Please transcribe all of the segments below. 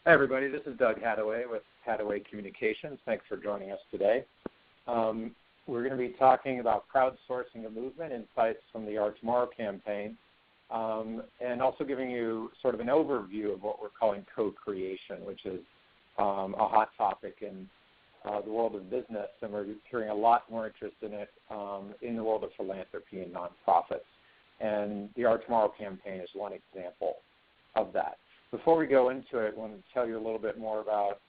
Hi, everybody. This is Doug Hadaway with Hadaway Communications. Thanks for joining us today. We're going to be talking about crowdsourcing a movement, insights from the Our Tomorrow campaign, and also giving you sort of an overview of what we're calling co-creation, which is a hot topic in the world of business, and we're hearing a lot more interest in it in the world of philanthropy and nonprofits. And the Our Tomorrow campaign is one example of that. Before we go into it, I want to tell you a little bit more about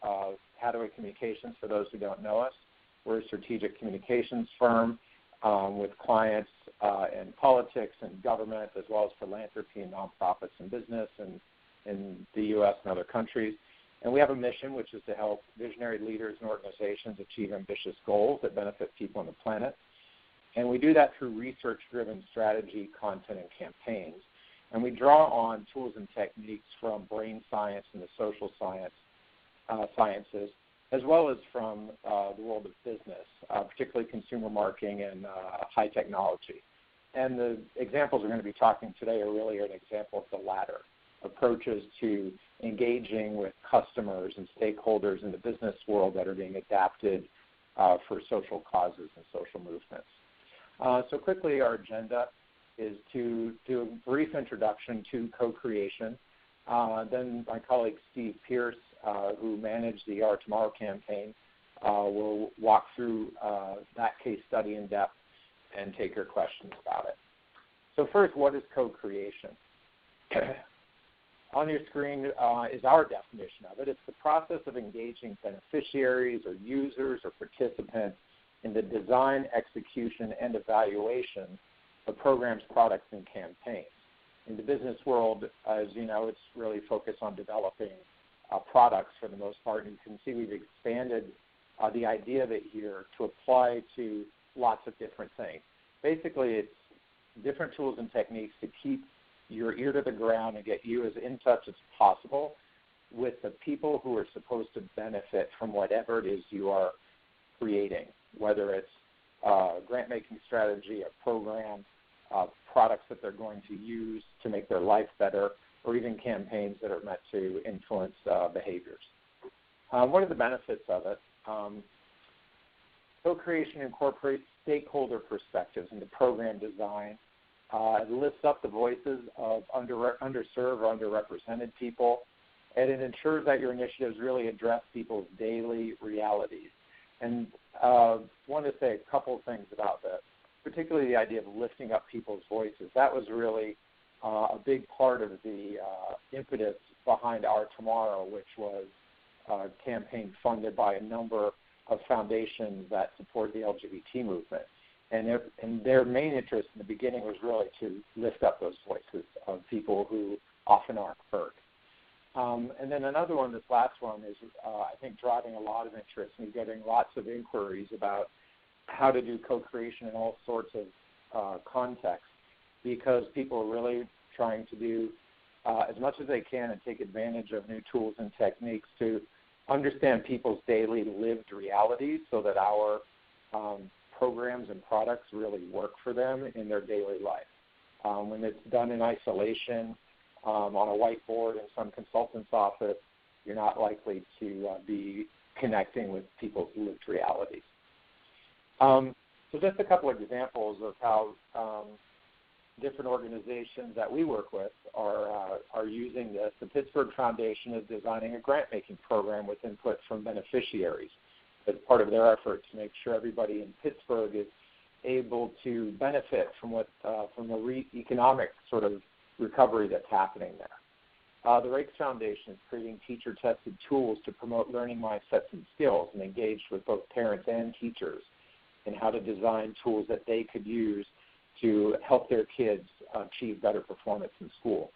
Hadaway Communications. For those who don't know us, we're a strategic communications firm with clients in politics and government, as well as philanthropy and nonprofits and business and in the U.S. and other countries. And we have a mission, which is to help visionary leaders and organizations achieve ambitious goals that benefit people on the planet. And we do that through research-driven strategy, content, and campaigns. And we draw on tools and techniques from brain science and the social sciences, as well as from the world of business, particularly consumer marketing and high technology. And the examples we're going to be talking today are really an example of the latter, approaches to engaging with customers and stakeholders in the business world that are being adapted for social causes and social movements. So quickly, our agenda is to do a brief introduction to co-creation. Then my colleague Steve Pierce, who managed the Our Tomorrow campaign, will walk through that case study in depth and take your questions about it. So first, what is co-creation? On your screen is our definition of it. It's the process of engaging beneficiaries or users or participants in the design, execution, and evaluation of programs, products, and campaigns. In the business world, as you know, it's really focused on developing products for the most part. And you can see we've expanded the idea of it here to apply to lots of different things. Basically, it's different tools and techniques to keep your ear to the ground and get you as in touch as possible with the people who are supposed to benefit from whatever it is you are creating, whether it's a grant-making strategy, a program, products that they're going to use to make their life better, or even campaigns that are meant to influence behaviors. What are the benefits of it? Co-creation incorporates stakeholder perspectives into program design. It lifts up the voices of underserved or underrepresented people, and it ensures that your initiatives really address people's daily realities. And I want to say a couple of things about this, particularly the idea of lifting up people's voices. That was really a big part of the impetus behind Our Tomorrow, which was a campaign funded by a number of foundations that support the LGBT movement. And their main interest in the beginning was really to lift up those voices of people who often aren't heard. And then another one, this last one, is I think driving a lot of interest and getting lots of inquiries about how to do co-creation in all sorts of contexts, because people are really trying to do as much as they can and take advantage of new tools and techniques to understand people's daily lived realities so that our programs and products really work for them in their daily life. When it's done in isolation on a whiteboard in some consultant's office, you're not likely to be connecting with people's lived realities. So just a couple of examples of how different organizations that we work with are using this. The Pittsburgh Foundation is designing a grant-making program with input from beneficiaries as part of their effort to make sure everybody in Pittsburgh is able to benefit from the economic sort of recovery that's happening there. The Rakes Foundation is creating teacher-tested tools to promote learning mindsets and skills, and engaged with both parents and teachers in how to design tools that they could use to help their kids achieve better performance in school.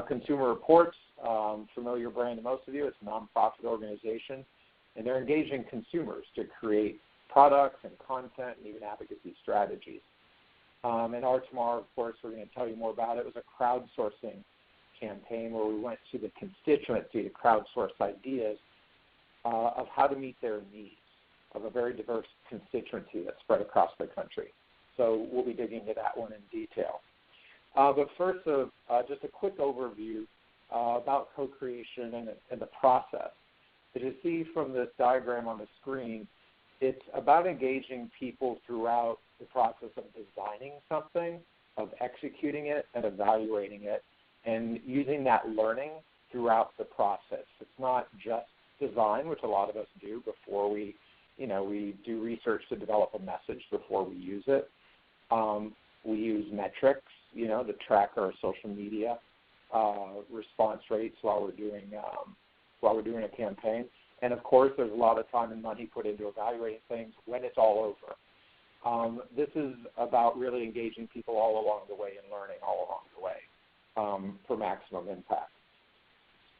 Consumer Reports, familiar brand to most of you, it's a nonprofit organization, and they're engaging consumers to create products and content and even advocacy strategies. And Our Tomorrow, of course, we're going to tell you more about it. It was a crowdsourcing campaign where we went to the constituency to crowdsource ideas of how to meet their needs of a very diverse constituency that's spread across the country. So we'll be digging into that one in detail. But first, just a quick overview about co-creation and the process. As you see from this diagram on the screen, it's about engaging people throughout the process of designing something, of executing it, and evaluating it, and using that learning throughout the process. It's not just design, which a lot of us do before we do research to develop a message before we use it. We use metrics, to track our social media response rates while we're doing a campaign. And of course, there's a lot of time and money put into evaluating things when it's all over. This is about really engaging people all along the way and learning all along the way for maximum impact.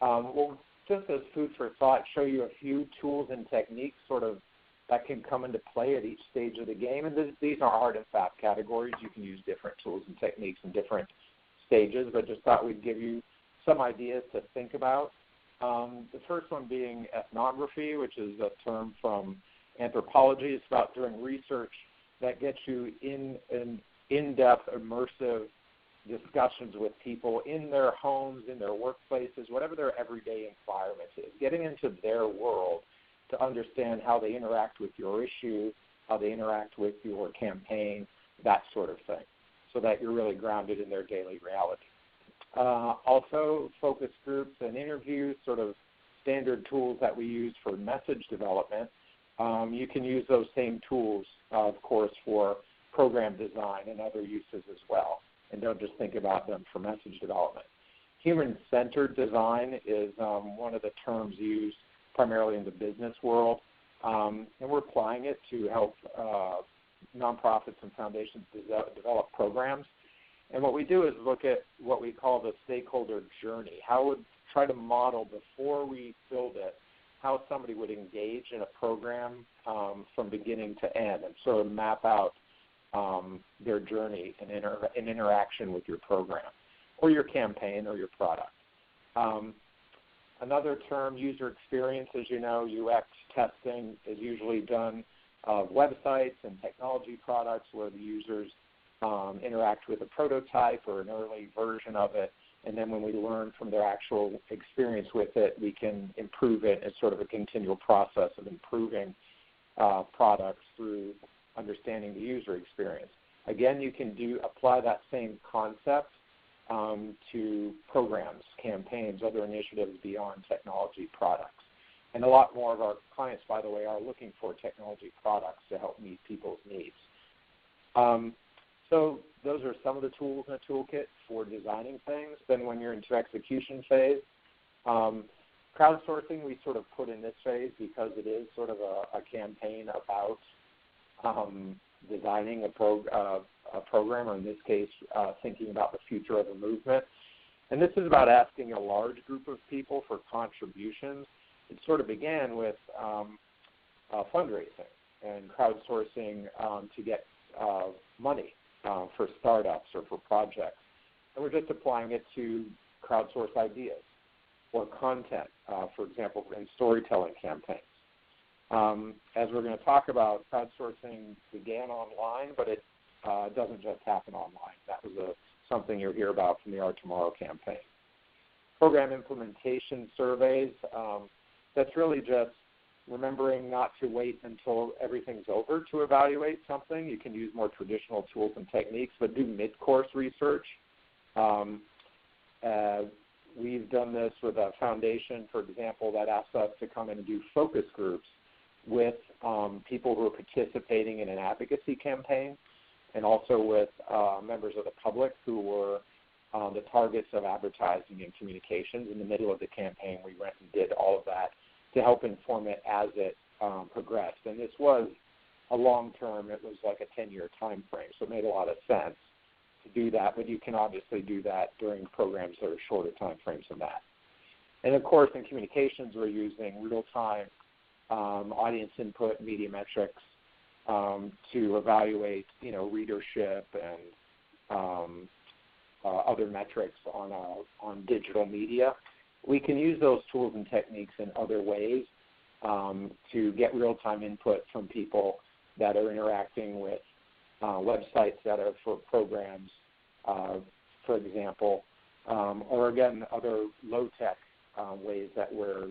We'll, just as food for thought, show you a few tools and techniques that can come into play at each stage of the game. And these are hard and fast categories. You can use different tools and techniques in different stages, but just thought we'd give you some ideas to think about. The first one being ethnography, which is a term from anthropology. It's about doing research that gets you in an in-depth, immersive discussions with people in their homes, in their workplaces, whatever their everyday environment is, getting into their world to understand how they interact with your issue, how they interact with your campaign, that sort of thing, so that you're really grounded in their daily reality. Also, focus groups and interviews, standard tools that we use for message development. You can use those same tools, of course, for program design and other uses as well. And don't just think about them for message development. Human-centered design is one of the terms used primarily in the business world, and we're applying it to help nonprofits and foundations develop programs. And what we do is look at what we call the stakeholder journey, how would try to model before we build it, how somebody would engage in a program from beginning to end, and map out their journey and interaction with your program or your campaign or your product. Another term, user experience, as you know, UX testing is usually done of websites and technology products where the users interact with a prototype or an early version of it, and then when we learn from their actual experience with it, we can improve it as a continual process of improving products through understanding the user experience. Again, you can apply that same concept to programs, campaigns, other initiatives beyond technology products. And a lot more of our clients, by the way, are looking for technology products to help meet people's needs. So those are some of the tools in a toolkit for designing things. Then when you're into execution phase, crowdsourcing we put in this phase because it is a campaign about designing a program, or in this case, thinking about the future of a movement. And this is about asking a large group of people for contributions. It began with fundraising and crowdsourcing to get money for startups or for projects. And we're just applying it to crowdsource ideas or content, for example, in storytelling campaigns. As we're going to talk about, crowdsourcing began online, but it doesn't just happen online. That was something you'll hear about from the Our Tomorrow campaign. Program implementation surveys, that's really just remembering not to wait until everything's over to evaluate something. You can use more traditional tools and techniques, but do mid-course research. We've done this with a foundation, for example, that asks us to come in and do focus groups with people who are participating in an advocacy campaign, and also with members of the public who were the targets of advertising and communications. In the middle of the campaign, we went and did all of that to help inform it as it progressed. And this was a long-term, it was like a 10-year time frame, so it made a lot of sense to do that, but you can obviously do that during programs that are shorter time frames than that. And of course, in communications, we're using real-time audience input, media metrics to evaluate, readership and other metrics on digital media. We can use those tools and techniques in other ways to get real-time input from people that are interacting with websites that are for programs. For example, or again, other low-tech ways that we're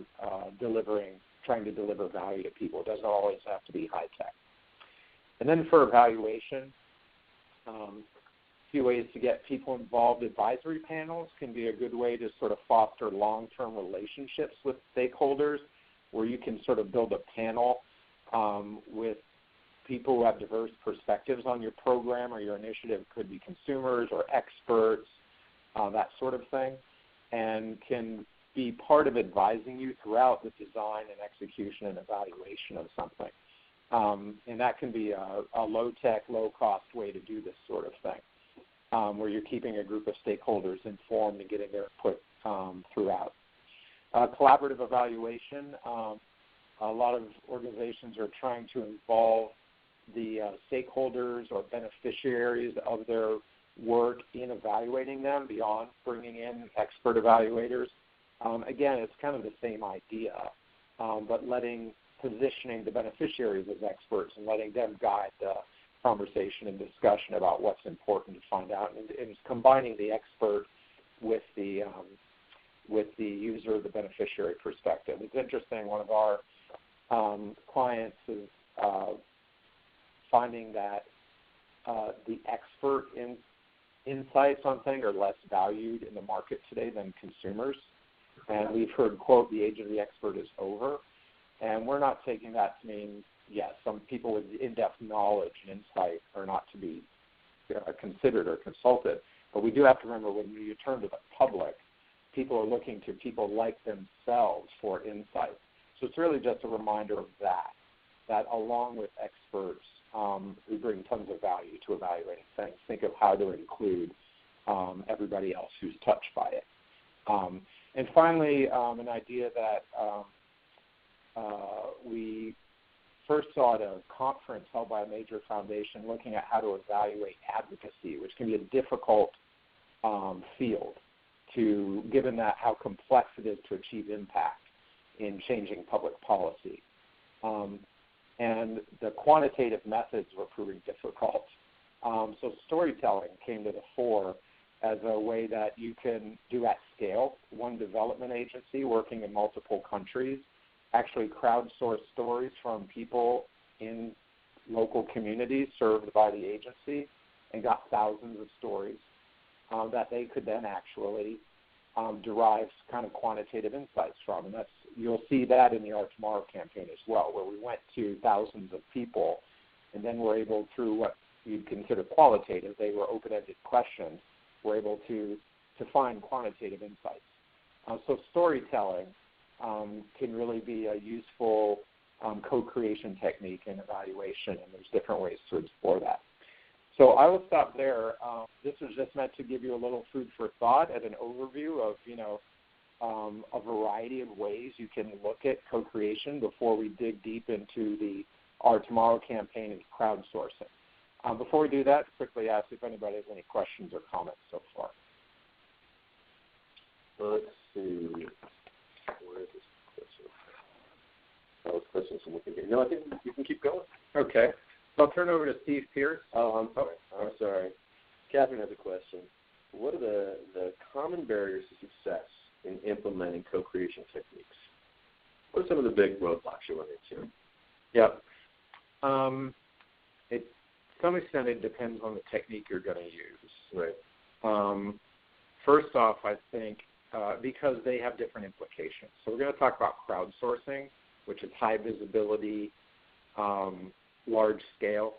trying to deliver value to people. It doesn't always have to be high-tech. And then for evaluation, a few ways to get people involved. Advisory panels can be a good way to sort of foster long-term relationships with stakeholders, where you can sort of build a panel with people who have diverse perspectives on your program or your initiative. Could be consumers or experts, that sort of thing, and can be part of advising you throughout the design and execution and evaluation of something. And that can be a low-tech, low-cost way to do this sort of thing, where you're keeping a group of stakeholders informed and getting their input throughout. Collaborative evaluation. A lot of organizations are trying to involve the stakeholders or beneficiaries of their work in evaluating them beyond bringing in expert evaluators. Again, it's kind of the same idea, but positioning the beneficiaries as experts and letting them guide the conversation and discussion about what's important to find out, and combining the expert with the user, the beneficiary perspective. It's interesting, one of our clients is finding that the expert insights on things are less valued in the market today than consumers. And we've heard, quote, the age of the expert is over. And we're not taking that to mean, yes, some people with in-depth knowledge and insight are not to be considered or consulted. But we do have to remember, when you turn to the public, people are looking to people like themselves for insight. So it's really just a reminder of that along with experts who bring tons of value to evaluating things, think of how to include everybody else who's touched by it. And finally, an idea that we first saw at a conference held by a major foundation looking at how to evaluate advocacy, which can be a difficult field, given that how complex it is to achieve impact in changing public policy. And the quantitative methods were proving difficult. So storytelling came to the fore as a way that you can do at scale. One development agency working in multiple countries actually crowdsourced stories from people in local communities served by the agency and got thousands of stories that they could then actually derive kind of quantitative insights from. And you'll see that in the Our Tomorrow campaign as well, where we went to thousands of people and then were able, through what you'd consider qualitative, they were open-ended questions, were able to find quantitative insights. So storytelling can really be a useful co-creation technique in evaluation, and there's different ways to explore that. So I will stop there. This was just meant to give you a little food for thought and an overview of, a variety of ways you can look at co-creation before we dig deep into the Our Tomorrow campaign and crowdsourcing. Before we do that, quickly ask if anybody has any questions or comments so far. Let's see. Where is this question? That was questions from Wikipedia. No, I think you can keep going. Okay. So I'll turn it over to Steve Pierce. Oh, I'm sorry. Catherine has a question. What are the common barriers to success in implementing co-creation techniques? What are some of the big roadblocks you run into? Yeah. To some extent, it depends on the technique you're going to use. Right. First off, I think because they have different implications. So we're going to talk about crowdsourcing, which is high visibility, large scale,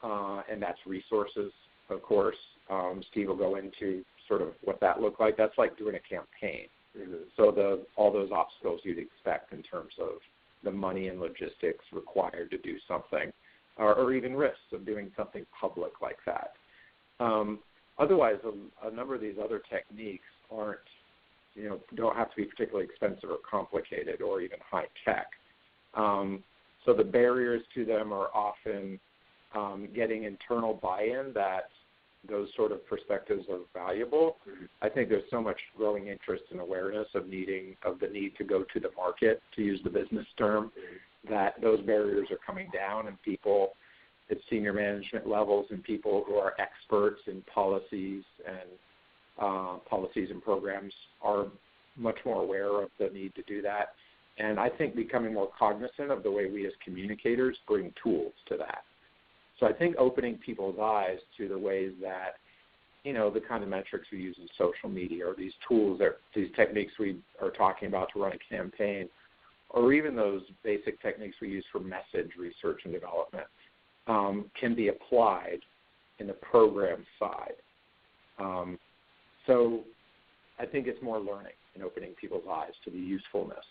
and that's resources, of course. Steve will go into sort of what that looked like. That's like doing a campaign. Mm-hmm. So all those obstacles you'd expect in terms of the money and logistics required to do something, or even risks of doing something public like that. Otherwise, a number of these other techniques don't have to be particularly expensive or complicated or even high tech. So the barriers to them are often getting internal buy-in that those sort of perspectives are valuable. Mm-hmm. I think there's so much growing interest and awareness of the need to go to the market, to use the business term, that those barriers are coming down, and people at senior management levels and people who are experts in policies and policies and programs are much more aware of the need to do that. And I think becoming more cognizant of the way we as communicators bring tools to that. So I think opening people's eyes to the ways that, the kind of metrics we use in social media, or these tools, these techniques we are talking about to run a campaign, or even those basic techniques we use for message research and development, can be applied in the program side. So I think it's more learning and opening people's eyes to the usefulness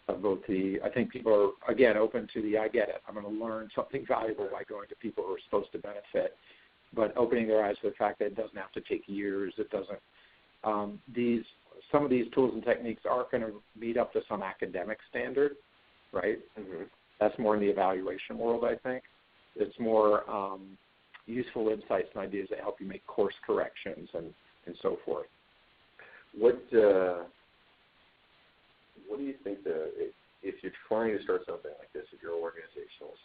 of both I think people are, again, open to I get it. I'm going to learn something valuable by going to people who are supposed to benefit, but opening their eyes to the fact that it doesn't have to take years. It doesn't. Some of these tools and techniques aren't going to meet up to some academic standard, right? Mm-hmm. That's more in the evaluation world, I think. It's more useful insights and ideas that help you make course corrections and so forth. What do you think if you're trying to start something like this, if your organizational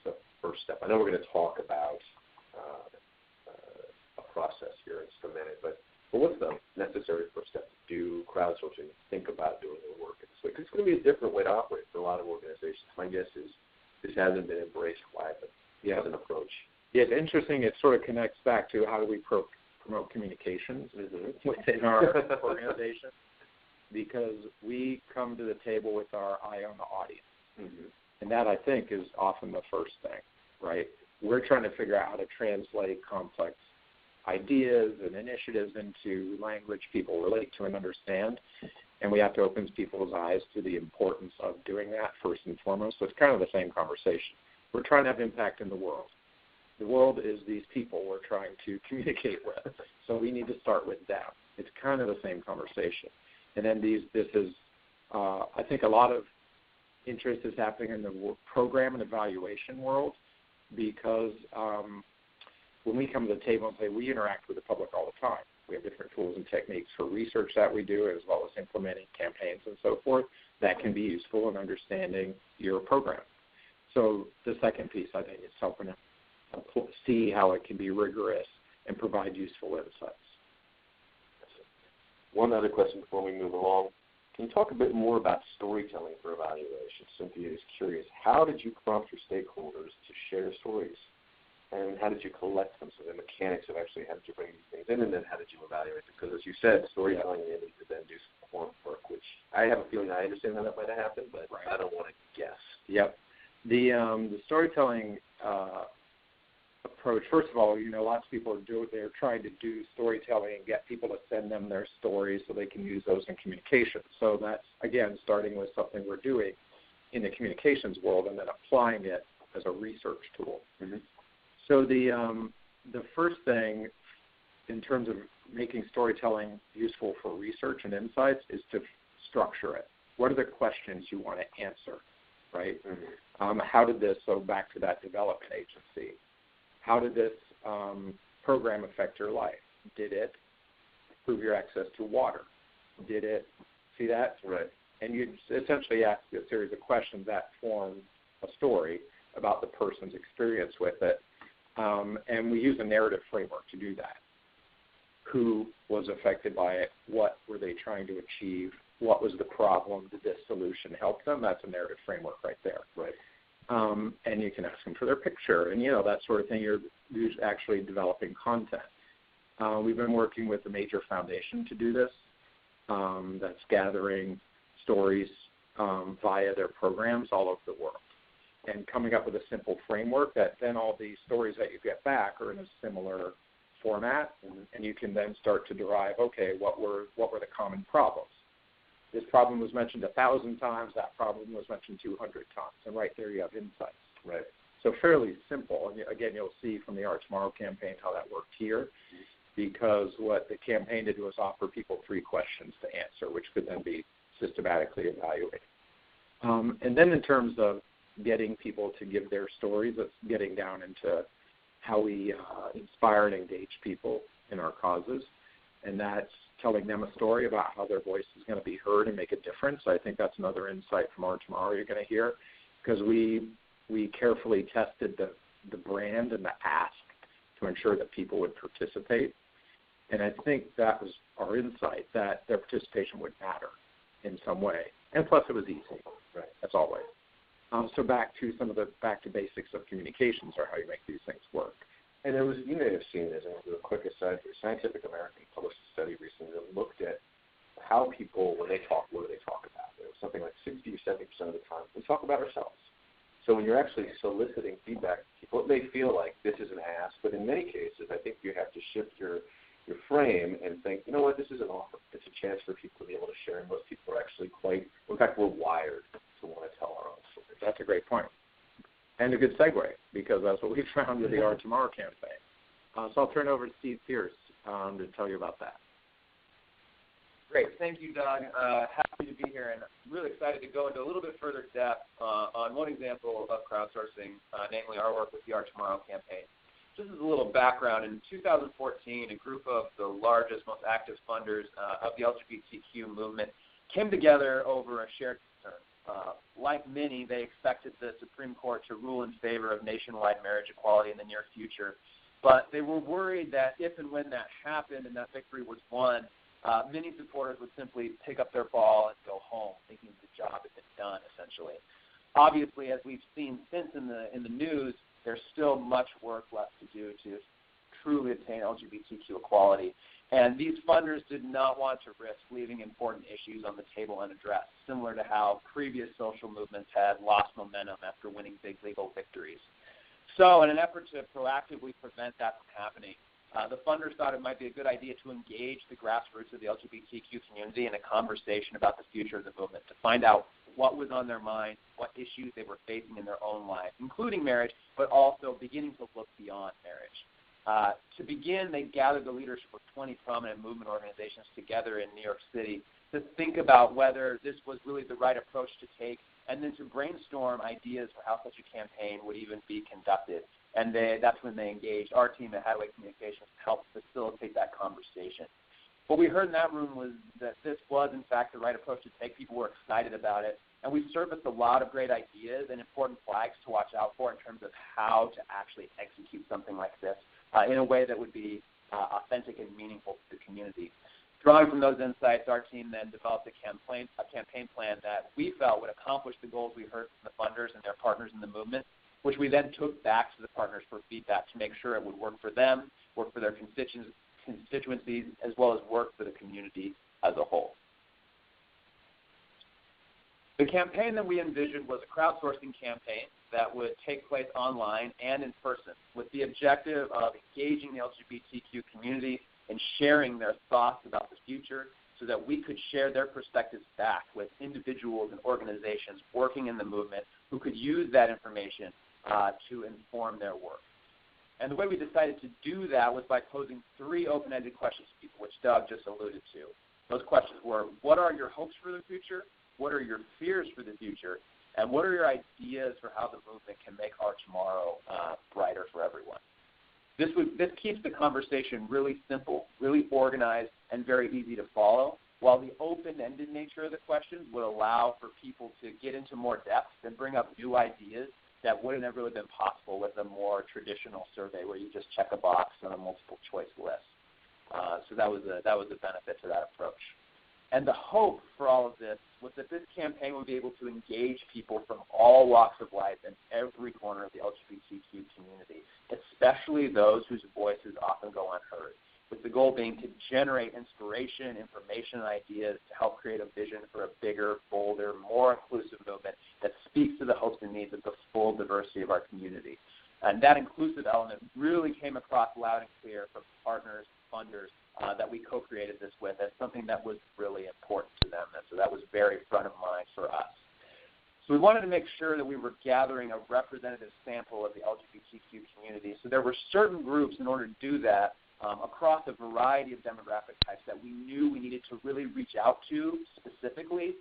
first step? I know we're going to talk about a process here in just a minute, but what's the necessary first step to do crowdsourcing, think about doing the work in this way? Because it's going to be a different way to operate for a lot of organizations. My guess is this hasn't been embraced widely as an approach. Yeah, it's interesting. It sort of connects back to how do we promote communications within our organization, because we come to the table with our eye on the audience. Mm-hmm. And that, I think, is often the first thing, right? We're trying to figure out how to translate complex ideas and initiatives into language people relate to and understand, and we have to open people's eyes to the importance of doing that first and foremost. So it's kind of the same conversation. We're trying to have impact in the world. The world is these people we're trying to communicate with, so we need to start with them. It's kind of the same conversation. And then I think a lot of interest is happening in the program and evaluation world, because when we come to the table and say we interact with the public all the time, we have different tools and techniques for research that we do, as well as implementing campaigns and so forth, that can be useful in understanding your program. So the second piece, I think, is helping to see how it can be rigorous and provide useful insights. One other question before we move along. Can you talk a bit more about storytelling for evaluation? Cynthia is curious. How did you prompt your stakeholders to share stories? And how did you collect them? So the mechanics of actually how did you bring these things in, and then how did you evaluate them? Because as you said, storytelling enables you to then do some quant work, which I have a feeling I understand how that might have happened, but I don't want to guess. Yep. The storytelling approach, first of all, lots of people they're trying to do storytelling and get people to send them their stories so they can use those in communication. So that's, again, starting with something we're doing in the communications world and then applying it as a research tool. Mm-hmm. So the first thing in terms of making storytelling useful for research and insights is to structure it. What are the questions you want to answer, right? Mm-hmm. How did this, so back to that development agency, how did this program affect your life? Did it improve your access to water? Did it, see that? Right. And you essentially ask a series of questions that form a story about the person's experience with it. And we use a narrative framework to do that. Who was affected by it? What were they trying to achieve? What was the problem? Did this solution help them? That's a narrative framework right there. Right. And you can ask them for their picture and, that sort of thing. You're actually developing content. We've been working with a major foundation to do this that's gathering stories via their programs all over the world and coming up with a simple framework that then all the stories that you get back are in a similar format, and you can then start to derive, okay, what were the common problems? This problem was mentioned 1,000 times. That problem was mentioned 200 times. And right there you have insights. Right. So fairly simple. And again, you'll see from the Art Tomorrow campaign how that worked here, because what the campaign did was offer people 3 questions to answer, which could then be systematically evaluated. And then in terms of getting people to give their stories, it's getting down into how we inspire and engage people in our causes. And that's telling them a story about how their voice is going to be heard and make a difference. I think that's another insight from Art Tomorrow you're going to hear, because we carefully tested the brand and the ask to ensure that people would participate. And I think that was our insight, that their participation would matter in some way. And plus it was easy, right, as always. So back to basics of communications, or how you make these things work. And there was, you may have seen this, and I'll do a quick aside here. Scientific American published a study recently that looked at how people, when they talk, what do they talk about? It was something like 60 or 70% of the time we talk about ourselves. So when you're actually soliciting feedback, people, it may feel like this is an ask, but in many cases, I think you have to shift your frame and think, you know what, this is an offer. It's a chance for people to be able to share, and most people are actually in fact, we're wired to want to tell our own stories. That's a great point. And a good segue, because that's what we found with the Our Tomorrow campaign. So I'll turn it over to Steve Pierce to tell you about that. Great. Thank you, Doug. Happy to be here, and really excited to go into a little bit further depth on one example of crowdsourcing, namely our work with the Our Tomorrow campaign. Just as a little background, in 2014, a group of the largest, most active funders of the LGBTQ movement came together over a shared concern. Like many, they expected the Supreme Court to rule in favor of nationwide marriage equality in the near future, but they were worried that if and when that happened and that victory was won, many supporters would simply pick up their ball and go home, thinking the job had been done, essentially. Obviously, as we've seen since in the news, there's still much work left to do to truly attain LGBTQ equality. And these funders did not want to risk leaving important issues on the table unaddressed, similar to how previous social movements had lost momentum after winning big legal victories. So in an effort to proactively prevent that from happening, the funders thought it might be a good idea to engage the grassroots of the LGBTQ community in a conversation about the future of the movement, to find out what was on their mind, what issues they were facing in their own lives, including marriage, but also beginning to look beyond marriage. To begin, they gathered the leadership of 20 prominent movement organizations together in New York City to think about whether this was really the right approach to take, and then to brainstorm ideas for how such a campaign would even be conducted. And that's when they engaged our team at Hadway Communications to help facilitate that conversation. What we heard in that room was that this was, in fact, the right approach to take. People were excited about it. And we surfaced a lot of great ideas and important flags to watch out for in terms of how to actually execute something like this in a way that would be authentic and meaningful to the community. Drawing from those insights, our team then developed a campaign plan that we felt would accomplish the goals we heard from the funders and their partners in the movement, which we then took back to the partners for feedback to make sure it would work for them, work for their constituencies, as well as work for the community as a whole. The campaign that we envisioned was a crowdsourcing campaign that would take place online and in person, with the objective of engaging the LGBTQ community and sharing their thoughts about the future so that we could share their perspectives back with individuals and organizations working in the movement who could use that information to inform their work. And the way we decided to do that was by posing 3 open-ended questions to people, which Doug just alluded to. Those questions were, what are your hopes for the future? What are your fears for the future? And what are your ideas for how the movement can make our tomorrow brighter for everyone? This keeps the conversation really simple, really organized, and very easy to follow, while the open-ended nature of the questions would allow for people to get into more depth and bring up new ideas that wouldn't have really been possible with a more traditional survey where you just check a box on a multiple-choice list. So that was a benefit to that approach. And the hope for all of this was that this campaign would be able to engage people from all walks of life in every corner of the LGBTQ community, especially those whose voices often go unheard, with the goal being to generate inspiration, information, and ideas to help create a vision for a bigger, bolder, more inclusive movement that speaks to the hopes and needs of the full diversity of our community. And that inclusive element really came across loud and clear from partners, funders, that we co-created this with as something that was really important to them. And so that was very front of mind for us. So we wanted to make sure that we were gathering a representative sample of the LGBTQ community. So there were certain groups in order to do that across a variety of demographic types that we knew we needed to really reach out to specifically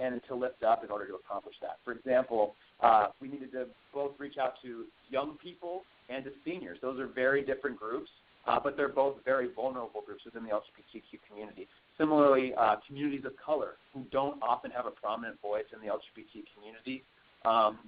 and to lift up in order to accomplish that. For example, we needed to both reach out to young people and to seniors. Those are very different groups. But they're both very vulnerable groups within the LGBTQ community. Similarly, communities of color who don't often have a prominent voice in the LGBT community.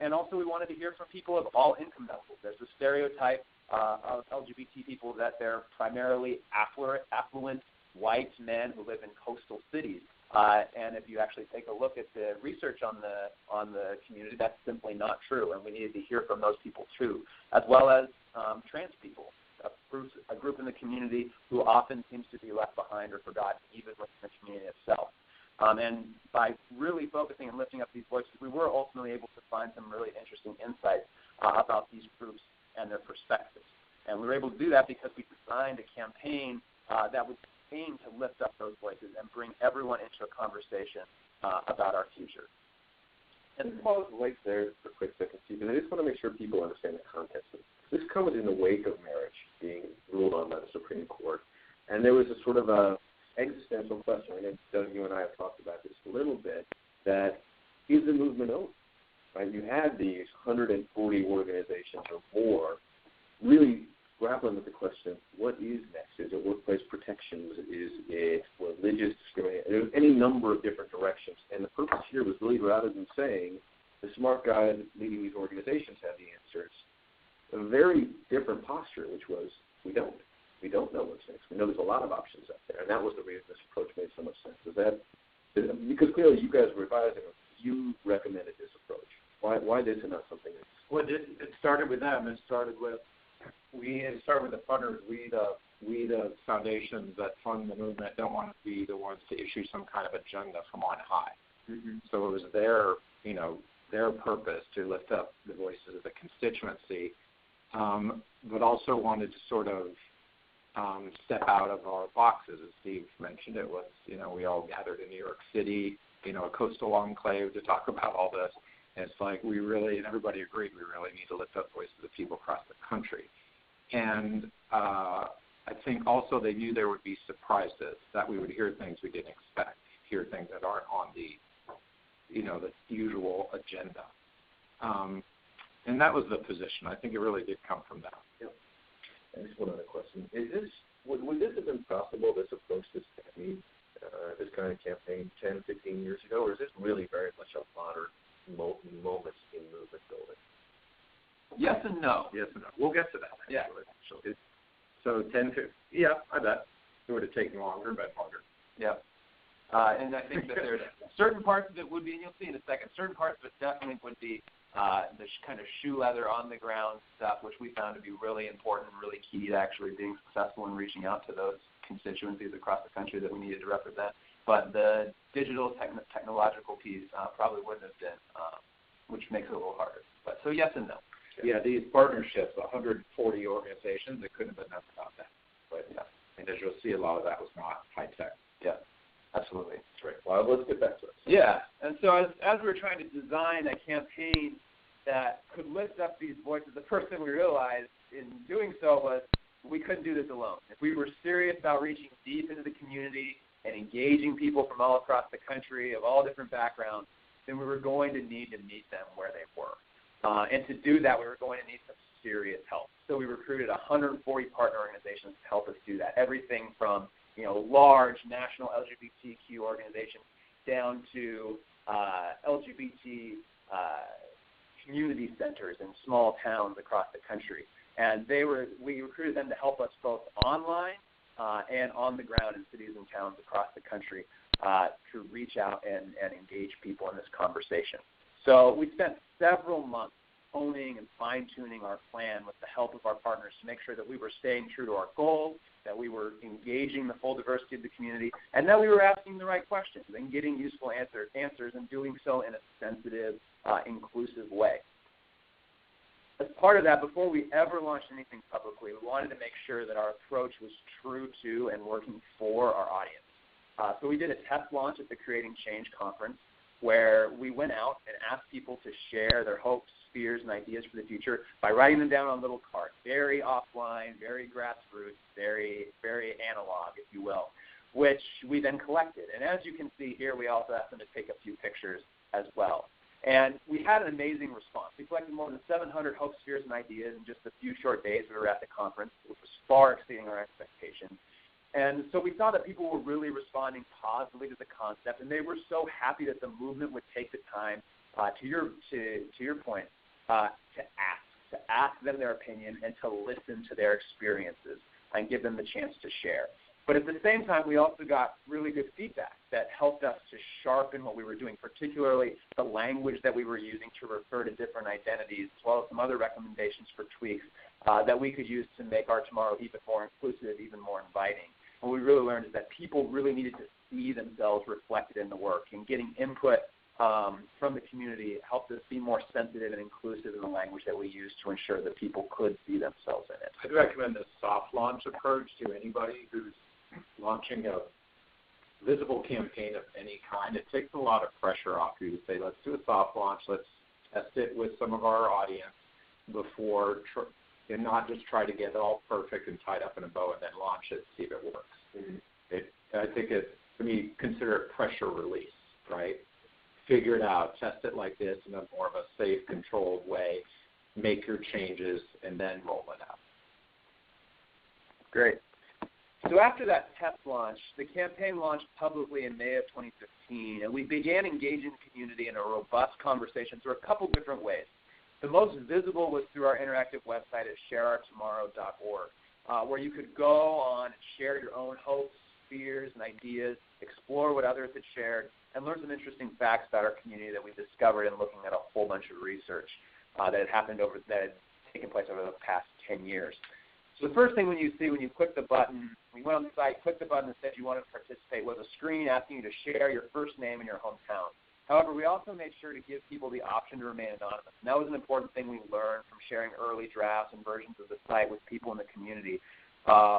And also we wanted to hear from people of all income levels. There's a stereotype of LGBT people that they're primarily affluent white men who live in coastal cities. And if you actually take a look at the research on the community, that's simply not true, and we needed to hear from those people too, as well as trans people, a group in the community who often seems to be left behind or forgotten, even within the community itself. And by really focusing and lifting up these voices, we were ultimately able to find some really interesting insights about these groups and their perspectives. And we were able to do that because we designed a campaign that would aim to lift up those voices and bring everyone into a conversation about our future. And pause right there for a quick second, Stephen. I just want to make sure people understand the context of this. This comes in the wake of marriage being ruled on by the Supreme Court. And there was a sort of a existential question. I know, Doug, you and I have talked about this a little bit, that is the movement over? Right? You had these 140 organizations or more really grappling with the question, what is next? Is it workplace protections? Is it religious discrimination? There's any number of different directions. And the purpose here was really, rather than saying the smart guy leading these organizations had the answers, a very different posture, which was we don't. We don't know what's next. We know there's a lot of options out there. And that was the reason this approach made so much sense. Because clearly you guys were advising us, you recommended this approach. Why this and not something else? Well, it started with them. It started with the funders. We the foundations that fund the movement don't want to be the ones to issue some kind of agenda from on high. Mm-hmm. So it was their purpose to lift up the voices of the constituency, but also wanted to sort of step out of our boxes. As Steve mentioned, it was, we all gathered in New York City, a coastal enclave to talk about all this. And it's like and everybody agreed, we really need to lift up voices of people across the country. And I think also they knew there would be surprises, that we would hear things we didn't expect, hear things that aren't on the usual agenda. And that was the position. I think it really did come from that. Yep. And just one other question. Would this have been possible, this approach, this technique, this kind of campaign 10, 15 years ago, or is this really very much a modern moment in movement building? Yes and no. Yes and no. We'll get to that. Actually. Yeah. So 10, 15, yeah, I bet. It would have taken longer, but longer. Yeah. And I think that there's certain parts of it would be, and you'll see in a second, certain parts of it definitely would be the kind of shoe leather on the ground stuff, which we found to be really important and really key to actually being successful in reaching out to those constituencies across the country that we needed to represent. But the digital technological piece probably wouldn't have been, which makes it a little harder. But so yes and no. Yeah, these partnerships, 140 organizations, it couldn't have been enough about that. But yeah, and as you'll see, a lot of that was not high tech. Yeah, absolutely. That's right. Well, let's get back to it. Yeah, and so as we were trying to design a campaign that could lift up these voices, the first thing we realized in doing so was we couldn't do this alone. If we were serious about reaching deep into the community and engaging people from all across the country of all different backgrounds, then we were going to need to meet them where they were. And to do that, we were going to need some serious help. So we recruited 140 partner organizations to help us do that. Everything from large national LGBTQ organizations down to LGBT community centers in small towns across the country. And we recruited them to help us both online and on the ground in cities and towns across the country to reach out and engage people in this conversation. So we spent several months honing and fine-tuning our plan with the help of our partners to make sure that we were staying true to our goals, that we were engaging the full diversity of the community, and that we were asking the right questions and getting useful answers and doing so in a sensitive, inclusive way. As part of that, before we ever launched anything publicly, we wanted to make sure that our approach was true to and working for our audience. So we did a test launch at the Creating Change conference where we went out and asked people to share their hopes, fears, and ideas for the future by writing them down on little cards, very offline, very grassroots, very, very analog, if you will, which we then collected. And as you can see here, we also asked them to take a few pictures as well. And we had an amazing response. We collected more than 700 hopes, fears, and ideas in just a few short days we were at the conference, which was far exceeding our expectations. And so we saw that people were really responding positively to the concept, and they were so happy that the movement would take the time, to your point, to to ask them their opinion and to listen to their experiences and give them the chance to share. But at the same time, we also got really good feedback that helped us to sharpen what we were doing, particularly the language that we were using to refer to different identities, as well as some other recommendations for tweaks that we could use to make Our Tomorrow even more inclusive, even more inviting. What we really learned is that people really needed to see themselves reflected in the work, and getting input from the community helped us be more sensitive and inclusive in the language that we use to ensure that people could see themselves in it. I'd recommend the soft launch approach to anybody who's launching a visible campaign of any kind. It takes a lot of pressure off you to say, let's do a soft launch, let's test it with some of our audience before, and not just try to get it all perfect and tied up in a bow and then launch it and see if it works. Mm-hmm. I think it's, to me, consider it pressure release, right? Figure it out, test it like this in a more of a safe, controlled way, make your changes, and then roll it out. Great. So after that test launch, the campaign launched publicly in May of 2015, and we began engaging the community in a robust conversation through a couple different ways. The most visible was through our interactive website at shareourtomorrow.org, where you could go on and share your own hopes, fears, and ideas, explore what others had shared, and learn some interesting facts about our community that we discovered in looking at a whole bunch of research that had taken place over the past 10 years. So the first thing when you click the button, we went on the site, clicked the button that said you wanted to participate, was a screen asking you to share your first name and your hometown. However, we also made sure to give people the option to remain anonymous. And that was an important thing we learned from sharing early drafts and versions of the site with people in the community,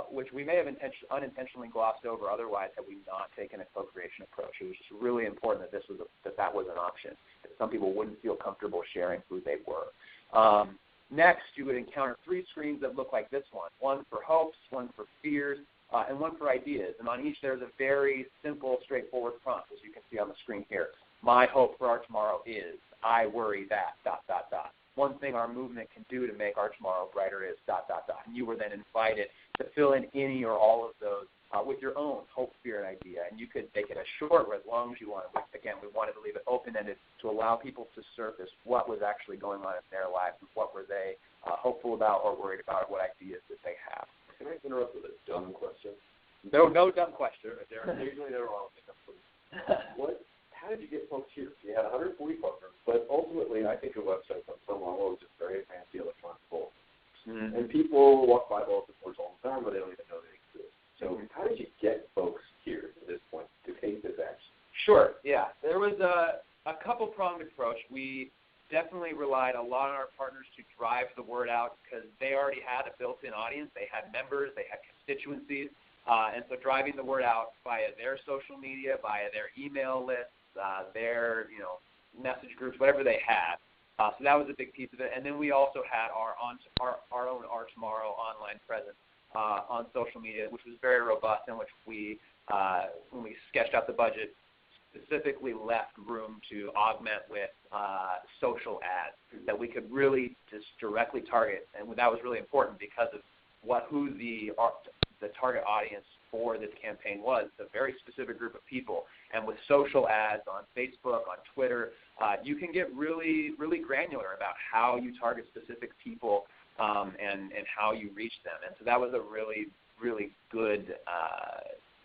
which we may have unintentionally glossed over otherwise had we not taken a co-creation approach. It was just really important that that was an option, that some people wouldn't feel comfortable sharing who they were. Next, you would encounter 3 screens that look like this one for hopes, one for fears, and one for ideas. And on each there's a very simple, straightforward prompt, as you can see on the screen here. My hope for Our Tomorrow is, I worry that, ... One thing our movement can do to make Our Tomorrow brighter is, ... And you were then invited to fill in any or all of those with your own hope, fear, and idea. And you could make it as short or as long as you wanted. Again, we wanted to leave it open-ended to allow people to surface what was actually going on in their lives and what were they hopeful about or worried about, or what ideas that they have. Can I interrupt with a dumb question? No dumb question. Usually they're wrong. How did you get folks here? You had 140 partners, but ultimately I think a website on some level is just very fancy electronic bowl. Mm-hmm. And people walk by bulletin boards all the time, but they don't even know they exist. So how did you get folks here at this point to take this action? Sure, yeah. There was a couple-pronged approach. We definitely relied a lot on our partners to drive the word out because they already had a built-in audience. They had members. They had constituencies. And so driving the word out via their social media, via their email lists, their message groups, whatever they had. So that was a big piece of it. And then we also had our own Our Tomorrow online presence on social media, which was very robust, and which we, when we sketched out the budget, specifically left room to augment with social ads that we could really just directly target. And that was really important because of who the target audience for this campaign was, a very specific group of people. And with social ads on Facebook, on Twitter, you can get really, really granular about how you target specific people and how you reach them. And so that was a really, really good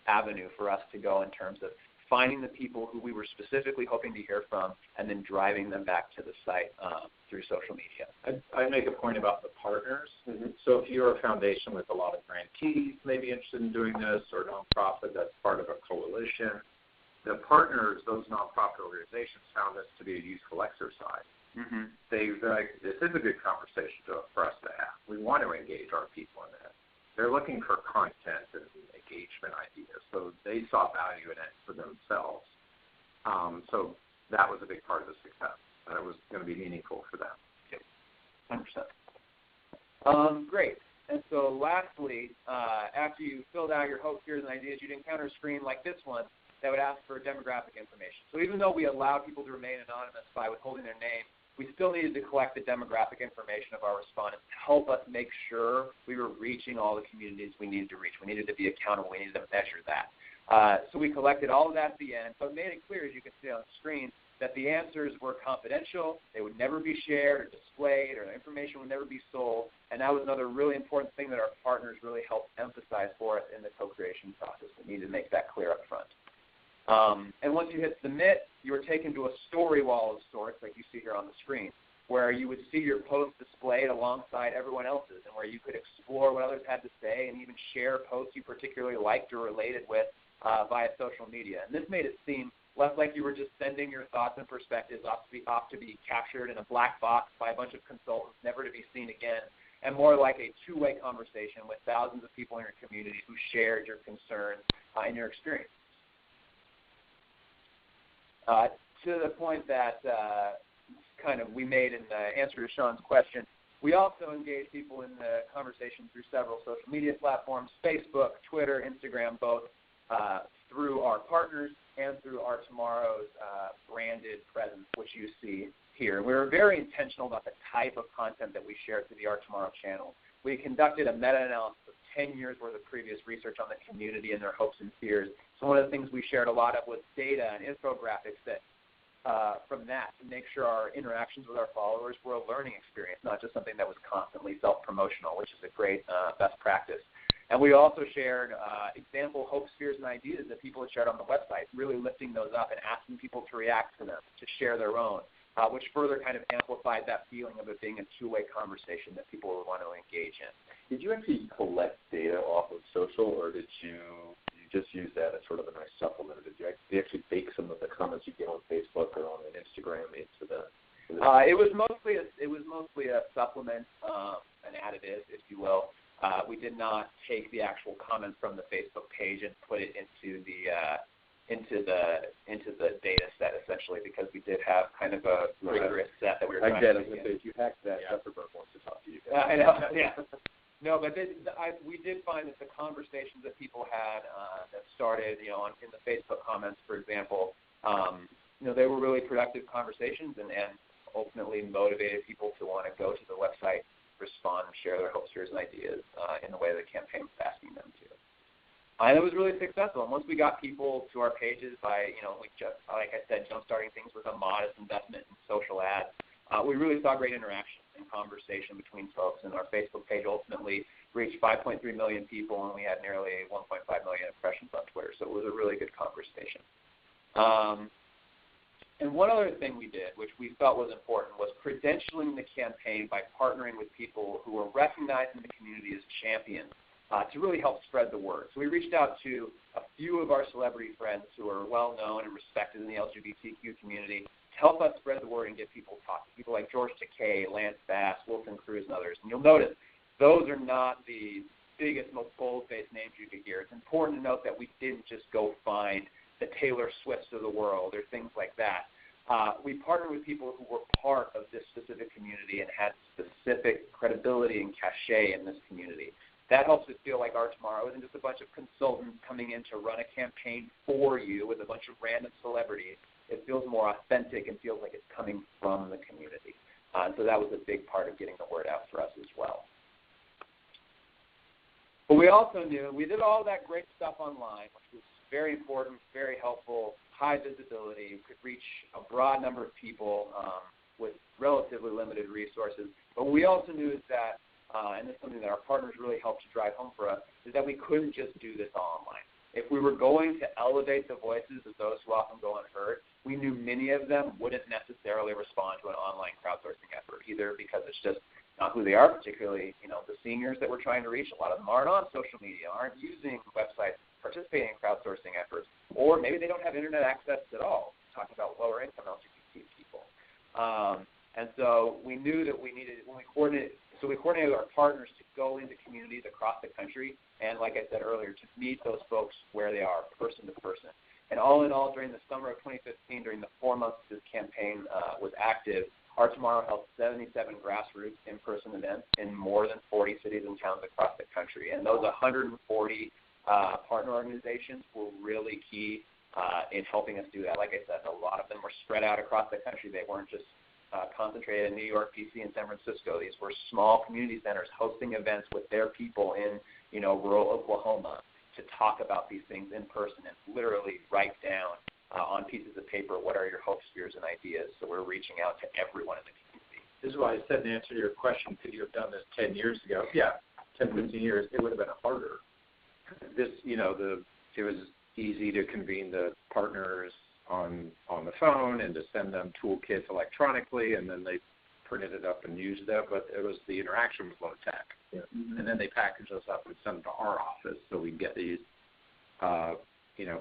avenue for us to go in terms of finding the people who we were specifically hoping to hear from and then driving them back to the site through social media. I'd make a point about the partners. Mm-hmm. So if you're a foundation with a lot of grantees maybe interested in doing this, or a nonprofit that's part of a coalition, the partners, those nonprofit organizations, found this to be a useful exercise. Mm-hmm. They're like, this is a good conversation for us to have. We want to engage our people in this. They're looking for content and engagement ideas, so they saw value in it for themselves. So that was a big part of the success, and it was going to be meaningful for them. 100%. Great. And so lastly, after you filled out your hopes, fears, and ideas, you'd encounter a screen like this one that would ask for demographic information. So even though we allowed people to remain anonymous by withholding their name, we still needed to collect the demographic information of our respondents to help us make sure we were reaching all the communities we needed to reach. We needed to be accountable. We needed to measure that. So we collected all of that at the end, but made it clear, as you can see on the screen, that the answers were confidential, they would never be shared or displayed, or the information would never be sold, and that was another really important thing that our partners really helped emphasize for us in the co-creation process. We needed to make that clear up front. And once you hit submit, you were taken to a story wall of sorts, like you see here on the screen, where you would see your post displayed alongside everyone else's, and where you could explore what others had to say and even share posts you particularly liked or related with via social media. And this made it seem less like you were just sending your thoughts and perspectives off to be captured in a black box by a bunch of consultants, never to be seen again, and more like a two-way conversation with thousands of people in your community who shared your concerns and your experience. To the point that we made in the answer to Sean's question, we also engage people in the conversation through several social media platforms, Facebook, Twitter, Instagram, both through our partners and through Our Tomorrow's branded presence, which you see here. And we were very intentional about the type of content that we shared through the Our Tomorrow channel. We conducted a meta-analysis of 10 years worth of previous research on the community and their hopes and fears. So one of the things we shared a lot of was data and infographics that from that to make sure our interactions with our followers were a learning experience, not just something that was constantly self-promotional, which is a great best practice. And we also shared example hopes, fears, and ideas that people had shared on the website, really lifting those up and asking people to react to them, to share their own, which further kind of amplified that feeling of it being a two-way conversation that people would want to engage in. Did you actually collect data off of social, or did you just use that as sort of a nice supplement? Or did you actually bake some of the comments you get on Facebook or on Instagram into the it was mostly a supplement, an additive, if you will. We did not take the actual comments from the Facebook page and put it into the data set, essentially, because we did have kind of a rigorous set that we were trying to get. If you hacked that, Zuckerberg wants to talk to you. I know, yeah. No, but we did find that the conversations that people had that started, in the Facebook comments, for example, they were really productive conversations and ultimately motivated people to want to go to the website, respond, and share their hopes, fears, and ideas in the way the campaign was asking them to. And it was really successful. And once we got people to our pages by, like I said, jump-starting things with a modest investment in social ads, we really saw great interaction and conversation between folks. And our Facebook page ultimately reached 5.3 million people, and we had nearly 1.5 million impressions on Twitter. So it was a really good conversation. And one other thing we did, which we felt was important, was credentialing the campaign by partnering with people who were recognized in the community as champions to really help spread the word. So we reached out to a few of our celebrity friends who are well-known and respected in the LGBTQ community to help us spread the word and get people talking. People like George Takei, Lance Bass, Wilson Cruz, and others. And you'll notice those are not the biggest, most bold-faced names you could hear. It's important to note that we didn't just go find the Taylor Swifts of the world or things like that. We partnered with people who were part of this specific community and had specific credibility and cachet in this community. That helps it feel like Our Tomorrow isn't just a bunch of consultants coming in to run a campaign for you with a bunch of random celebrities. It feels more authentic and feels like it's coming from the community. So that was a big part of getting the word out for us as well. But we also knew we did all that great stuff online, which was very important, very helpful, high visibility, could reach a broad number of people with relatively limited resources. But we also knew is that, and this is something that our partners really helped to drive home for us, is that we couldn't just do this all online. If we were going to elevate the voices of those who often go unheard, we knew many of them wouldn't necessarily respond to an online crowdsourcing effort, either because it's just not who they are, particularly the seniors that we're trying to reach. A lot of them aren't on social media, aren't using websites, participating in crowdsourcing efforts, or maybe they don't have internet access at all, talking about lower-income LGBT people. And so we knew that we needed, we coordinated with our partners to go into communities across the country and, like I said earlier, to meet those folks where they are, person to person. And all in all, during the summer of 2015, during the 4 months this campaign was active, Our Tomorrow held 77 grassroots in-person events in more than 40 cities and towns across the country. And those 140 partner organizations were really key in helping us do that. Like I said, a lot of them were spread out across the country. They weren't just concentrated in New York, DC, and San Francisco. These were small community centers hosting events with their people in, rural Oklahoma, to talk about these things in person and literally write down on pieces of paper what are your hopes, fears, and ideas. So we're reaching out to everyone in the community. This is why I said, in answer to your question, could you have done this 10 years ago? Yeah, 10, 15 years, it would have been harder. This, it was easy to convene the partners on the phone and to send them toolkits electronically, and then they printed it up and used it, but it was the interaction was low tech. Yeah. And then they packaged us up and sent them to our office, so we get these,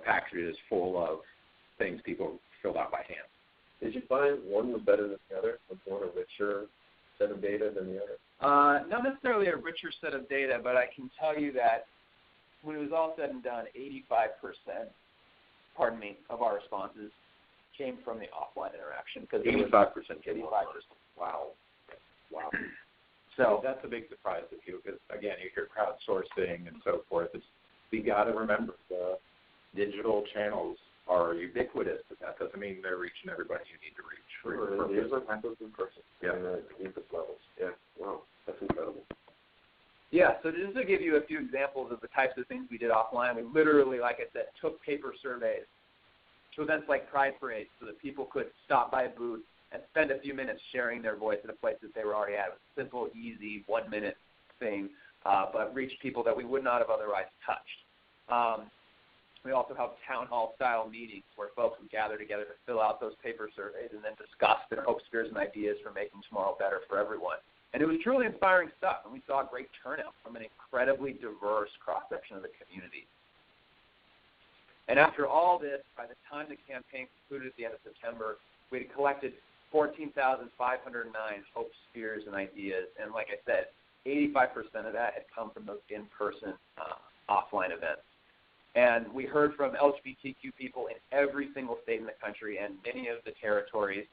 packages full of things people filled out by hand. Did you find one was better than the other? Was one a richer set of data than the other? Not necessarily a richer set of data, but I can tell you that when it was all said and done, 85%, of our responses came from the offline interaction. 85% came 85%. Wow. So that's a big surprise to people because, again, you hear crowdsourcing and so forth. We got to remember the digital channels are ubiquitous, but that doesn't mean they're reaching everybody you need to reach. These are handled in person. Yeah. And the deepest levels. Yeah. Wow. That's incredible. Yeah, so just to give you a few examples of the types of things we did offline, we literally, like I said, took paper surveys to events like Pride Parade so that people could stop by a booth and spend a few minutes sharing their voice at a place that they were already at. It was a simple, easy, 1-minute thing, but reached people that we would not have otherwise touched. We also held town hall-style meetings where folks would gather together to fill out those paper surveys and then discuss their hopes, fears, and ideas for making tomorrow better for everyone. And it was truly inspiring stuff, and we saw a great turnout from an incredibly diverse cross-section of the community. And after all this, by the time the campaign concluded at the end of September, we had collected 14,509 hopes, fears, and ideas. And like I said, 85% of that had come from those in-person offline events. And we heard from LGBTQ people in every single state in the country and many of the territories.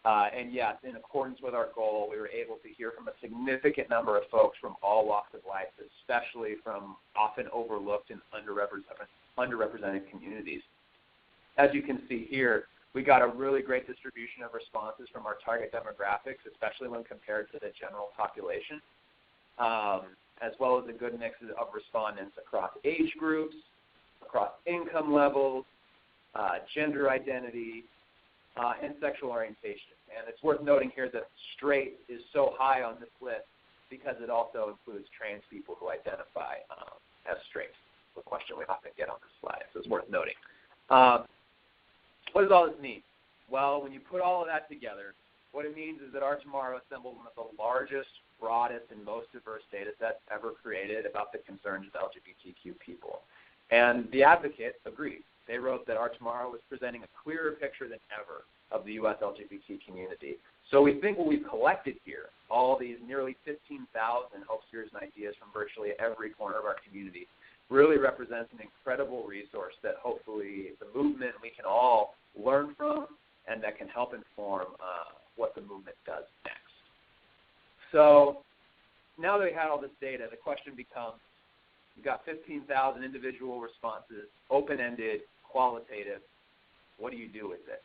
And yes, in accordance with our goal, we were able to hear from a significant number of folks from all walks of life, especially from often overlooked and underrepresented communities. As you can see here, we got a really great distribution of responses from our target demographics, especially when compared to the general population, as well as a good mix of respondents across age groups, across income levels, gender identity, and sexual orientation. And it's worth noting here that straight is so high on this list because it also includes trans people who identify as straight. It's a question we often get on this slide, so it's worth noting. What does all this mean? Well, when you put all of that together, what it means is that Our Tomorrow assembled one of the largest, broadest, and most diverse data sets ever created about the concerns of LGBTQ people. And the advocate agreed. They wrote that Our Tomorrow was presenting a clearer picture than ever of the U.S. LGBT community. So we think what we've collected here, all these nearly 15,000 hopes, fears, and ideas from virtually every corner of our community, really represents an incredible resource that hopefully the movement we can all learn from and that can help inform what the movement does next. So now that we had all this data, the question becomes, we've got 15,000 individual responses, open-ended, qualitative. What do you do with it?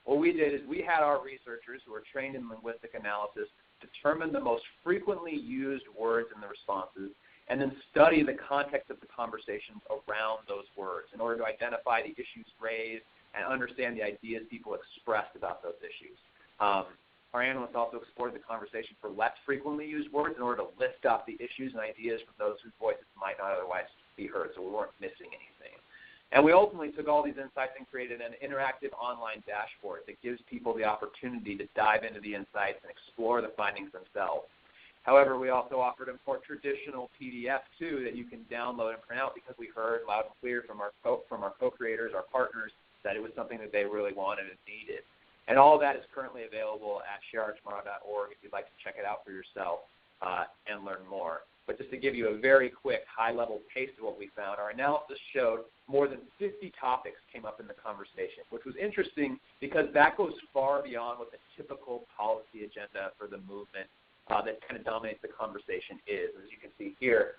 What we did is we had our researchers who are trained in linguistic analysis determine the most frequently used words in the responses and then study the context of the conversations around those words in order to identify the issues raised and understand the ideas people expressed about those issues. Our analysts also explored the conversation for less frequently used words in order to lift up the issues and ideas from those whose voices might not otherwise be heard, so we weren't missing anything. And we ultimately took all these insights and created an interactive online dashboard that gives people the opportunity to dive into the insights and explore the findings themselves. However, we also offered a more traditional PDF, too, that you can download and print out because we heard loud and clear from our co-creators, our partners, that it was something that they really wanted and needed. And all of that is currently available at shareourtomorrow.org if you'd like to check it out for yourself and learn more. But just to give you a very quick, high-level taste of what we found, our analysis showed more than 50 topics came up in the conversation, which was interesting because that goes far beyond what the typical policy agenda for the movement that kind of dominates the conversation is. As you can see here,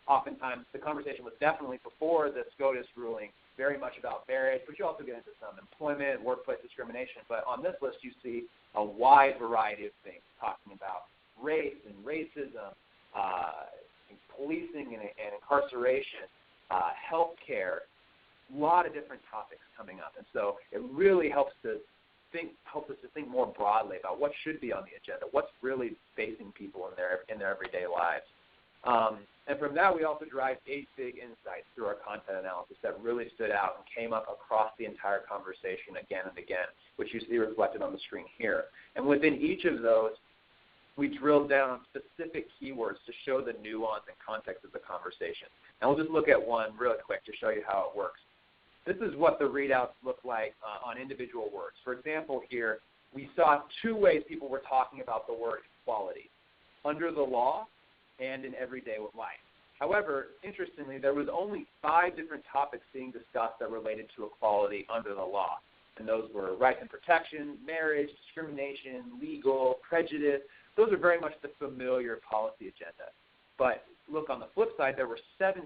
oftentimes the conversation was definitely before the SCOTUS ruling very much about marriage, but you also get into some employment, workplace discrimination. But on this list, you see a wide variety of things talking about race and racism, policing and incarceration, healthcare, a lot of different topics coming up. And so it really helps us to think more broadly about what should be on the agenda, what's really facing people in their everyday lives. And from that, we also derived 8 big insights through our content analysis that really stood out and came up across the entire conversation again and again, which you see reflected on the screen here. And within each of those, we drilled down on specific keywords to show the nuance and context of the conversation. And we'll just look at one really quick to show you how it works. This is what the readouts look like on individual words. For example, here, we saw 2 ways people were talking about the word equality: under the law and in everyday life. However, interestingly, there was only 5 different topics being discussed that related to equality under the law. And those were rights and protections, marriage, discrimination, legal, prejudice. Those are very much the familiar policy agenda. But look, on the flip side, there were 17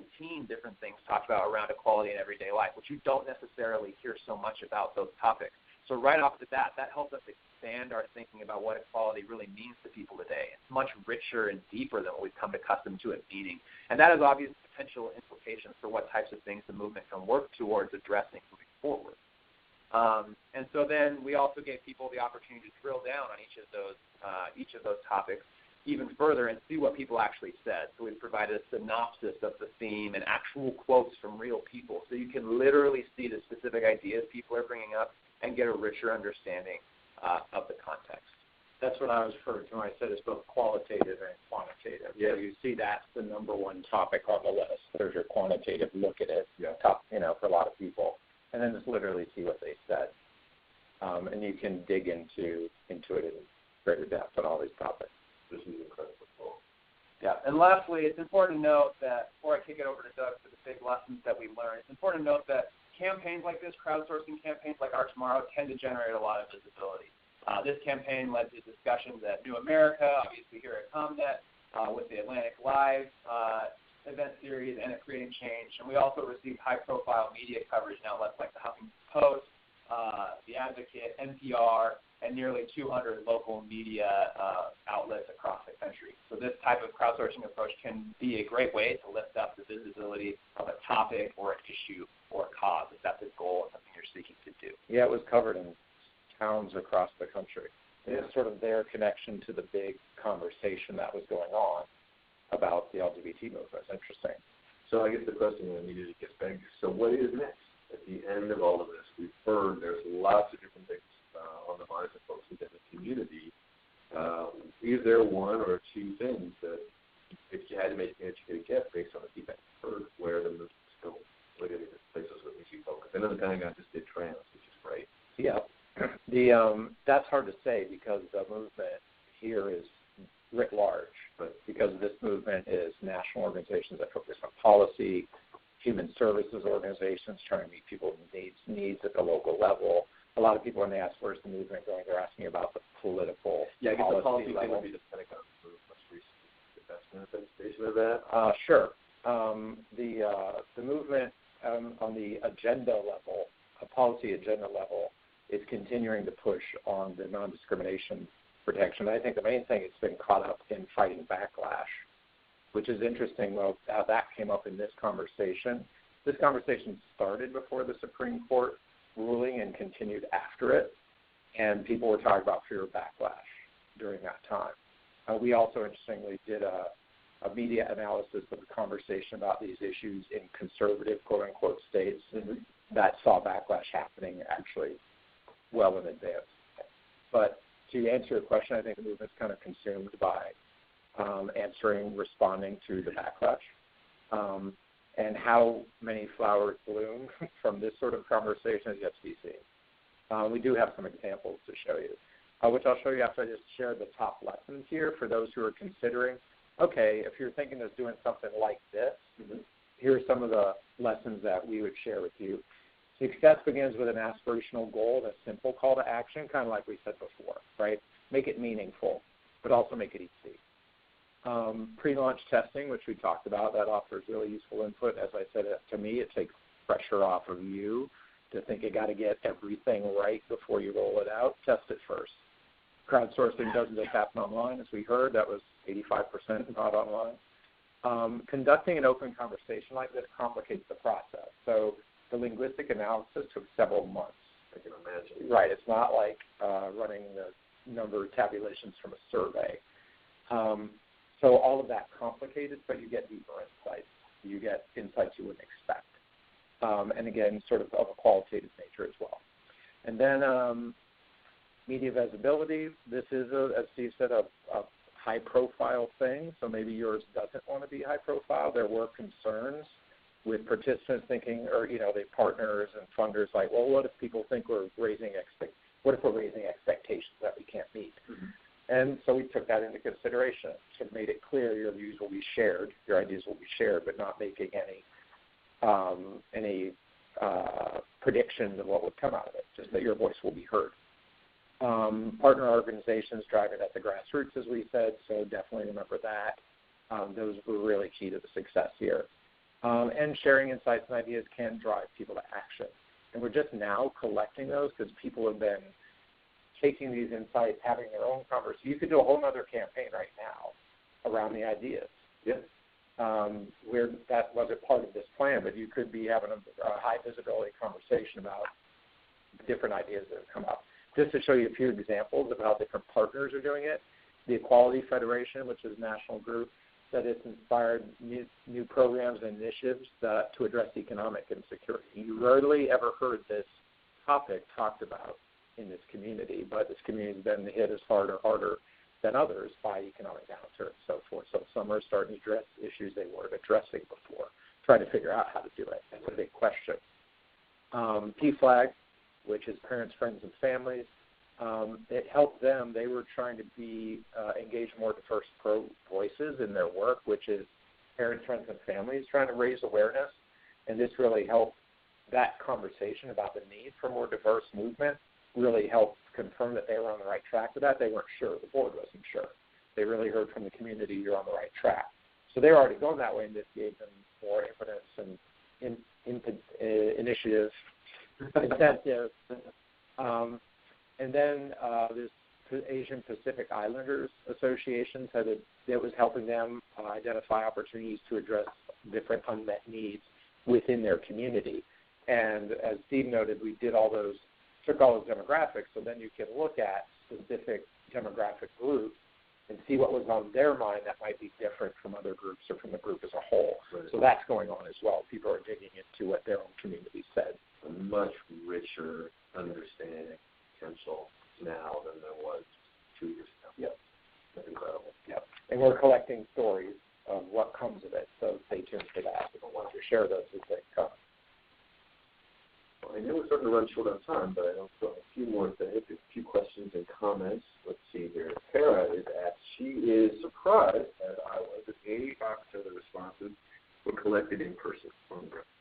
different things talked about around equality in everyday life, which you don't necessarily hear so much about those topics. So right off the bat, that helps us expand our thinking about what equality really means to people today. It's much richer and deeper than what we've come accustomed to it meaning. And that has obvious potential implications for what types of things the movement can work towards addressing moving forward. And so then we also gave people the opportunity to drill down on each of those topics even further and see what people actually said. So we provided a synopsis of the theme and actual quotes from real people, so you can literally see the specific ideas people are bringing up and get a richer understanding of the context. That's what I was referring to when I said it's both qualitative and quantitative. Yeah. So you see that's the number one topic on the list. There's your quantitative look at it, for a lot of people. And then just literally see what they said. And you can dig into it in greater depth on all these topics. This is incredibly cool. Yeah, and lastly, it's important to note that, before I kick it over to Doug for the big lessons that we learned, it's important to note that campaigns like this, crowdsourcing campaigns like Our Tomorrow, tend to generate a lot of visibility. This campaign led to discussions at New America, obviously here at ComNet, with the Atlantic Live event series, and at Creating Change. And we also received high-profile media coverage in outlets like the Huffington Post, The Advocate, NPR, and nearly 200 local media outlets across the country. So this type of crowdsourcing approach can be a great way to lift up the visibility of a topic or an issue or a cause, if that's a goal and something you're seeking to do. Yeah, it was covered in towns across the country. Yeah. It's sort of their connection to the big conversation that was going on about the LGBT movement. It's interesting. So I guess the question that immediately gets begged, so what is next? At the end of all of this, we've heard there's lots of different things on the minds of folks within the community. Is there one or 2 things that, if you had to make an educated guess based on the feedback you've heard, where the movement's going? What are the places that we should focus? I know the Pentagon just did trans, which is great. Yeah. That's hard to say because the movement here is writ large, but because this movement is national organizations that focus on policy, human services organizations trying to meet people's needs at the local level. A lot of people, when they ask where's the movement going, they're asking about the political policy. Yeah, I guess the policy thing would be the Pentagon most recent manifestation of that. Sure. The movement on the agenda level, a policy agenda level, is continuing to push on the non-discrimination protection. I think the main thing it's been caught up in fighting backlash, which is interesting, how that came up in this conversation. This conversation started before the Supreme Court ruling and continued after it, and people were talking about fear of backlash during that time. We also, interestingly, did a media analysis of the conversation about these issues in conservative, quote-unquote, states that saw backlash happening actually well in advance. But to answer your question, I think the movement's kind of consumed by responding to the backlash. And how many flowers bloom from this sort of conversation is yet to be seen. We do have some examples to show you, which I'll show you after I just share the top lessons here for those who are considering, okay, if you're thinking of doing something like this, here are some of the lessons that we would share with you. Success begins with an aspirational goal, a simple call to action, kind of like we said before, right? Make it meaningful, but also make it easy. Pre-launch testing, which we talked about, that offers really useful input. As I said, to me, it takes pressure off of you to think you got to get everything right before you roll it out. Test it first. Crowdsourcing doesn't just happen online, as we heard. That was 85% not online. Conducting an open conversation like this complicates the process. So the linguistic analysis took several months. I can imagine. Right. It's not like running the number of tabulations from a survey. So all of that complicated, but you get deeper insights. You get insights you wouldn't expect. And again, sort of a qualitative nature as well. And then media visibility. This is, as Steve said, a high-profile thing. So maybe yours doesn't want to be high-profile. There were concerns with participants thinking, or they partners and funders like, well, what if people think we're raising expectations that we can't meet? Mm-hmm. And so we took that into consideration. Sort of made it clear your views will be shared, your ideas will be shared, but not making any predictions of what would come out of it, just that your voice will be heard. Partner organizations driving at the grassroots, as we said, so definitely remember that. Those were really key to the success here. And sharing insights and ideas can drive people to action. And we're just now collecting those because people have been taking these insights, having their own conversation. You could do a whole other campaign right now around the ideas. Yes. Where that wasn't part of this plan, but you could be having a high visibility conversation about different ideas that have come up. Just to show you a few examples of how different partners are doing it, the Equality Federation, which is a national group, said it's inspired new programs and initiatives to address economic insecurity. You rarely ever heard this topic talked about in this community, but this community has been hit as hard or harder than others by economic downturn and so forth. So some are starting to address issues they weren't addressing before, trying to figure out how to do it. That's a big question. PFLAG, which is Parents, Friends, and Families, it helped them. They were trying to engage more diverse voices in their work, which is parents, friends, and families, trying to raise awareness. And this really helped that conversation about the need for more diverse movement really helped confirm that they were on the right track with that. They weren't sure. The board wasn't sure. They really heard from the community, you're on the right track. So they were already going that way, and this gave them more impetus and initiative, incentive. And then this Asian Pacific Islanders Association said that it was helping them identify opportunities to address different unmet needs within their community. And as Steve noted, we did took all those demographics, so then you can look at specific demographic groups and see what was on their mind that might be different from other groups or from the group as a whole. Right. So that's going on as well. People are digging into what their own community said. A much richer understanding potential now than there was 2 years ago. Yep. That's incredible. Yep. And we're collecting stories of what comes of it, so stay tuned for that. We want to share those as they come. Well, I know we're starting to run short on time, but I know still have a few more to hit, a few questions and comments. Let's see here. Tara is asked, she is surprised, as I was, that 85% of the responses were collected in person on the ground.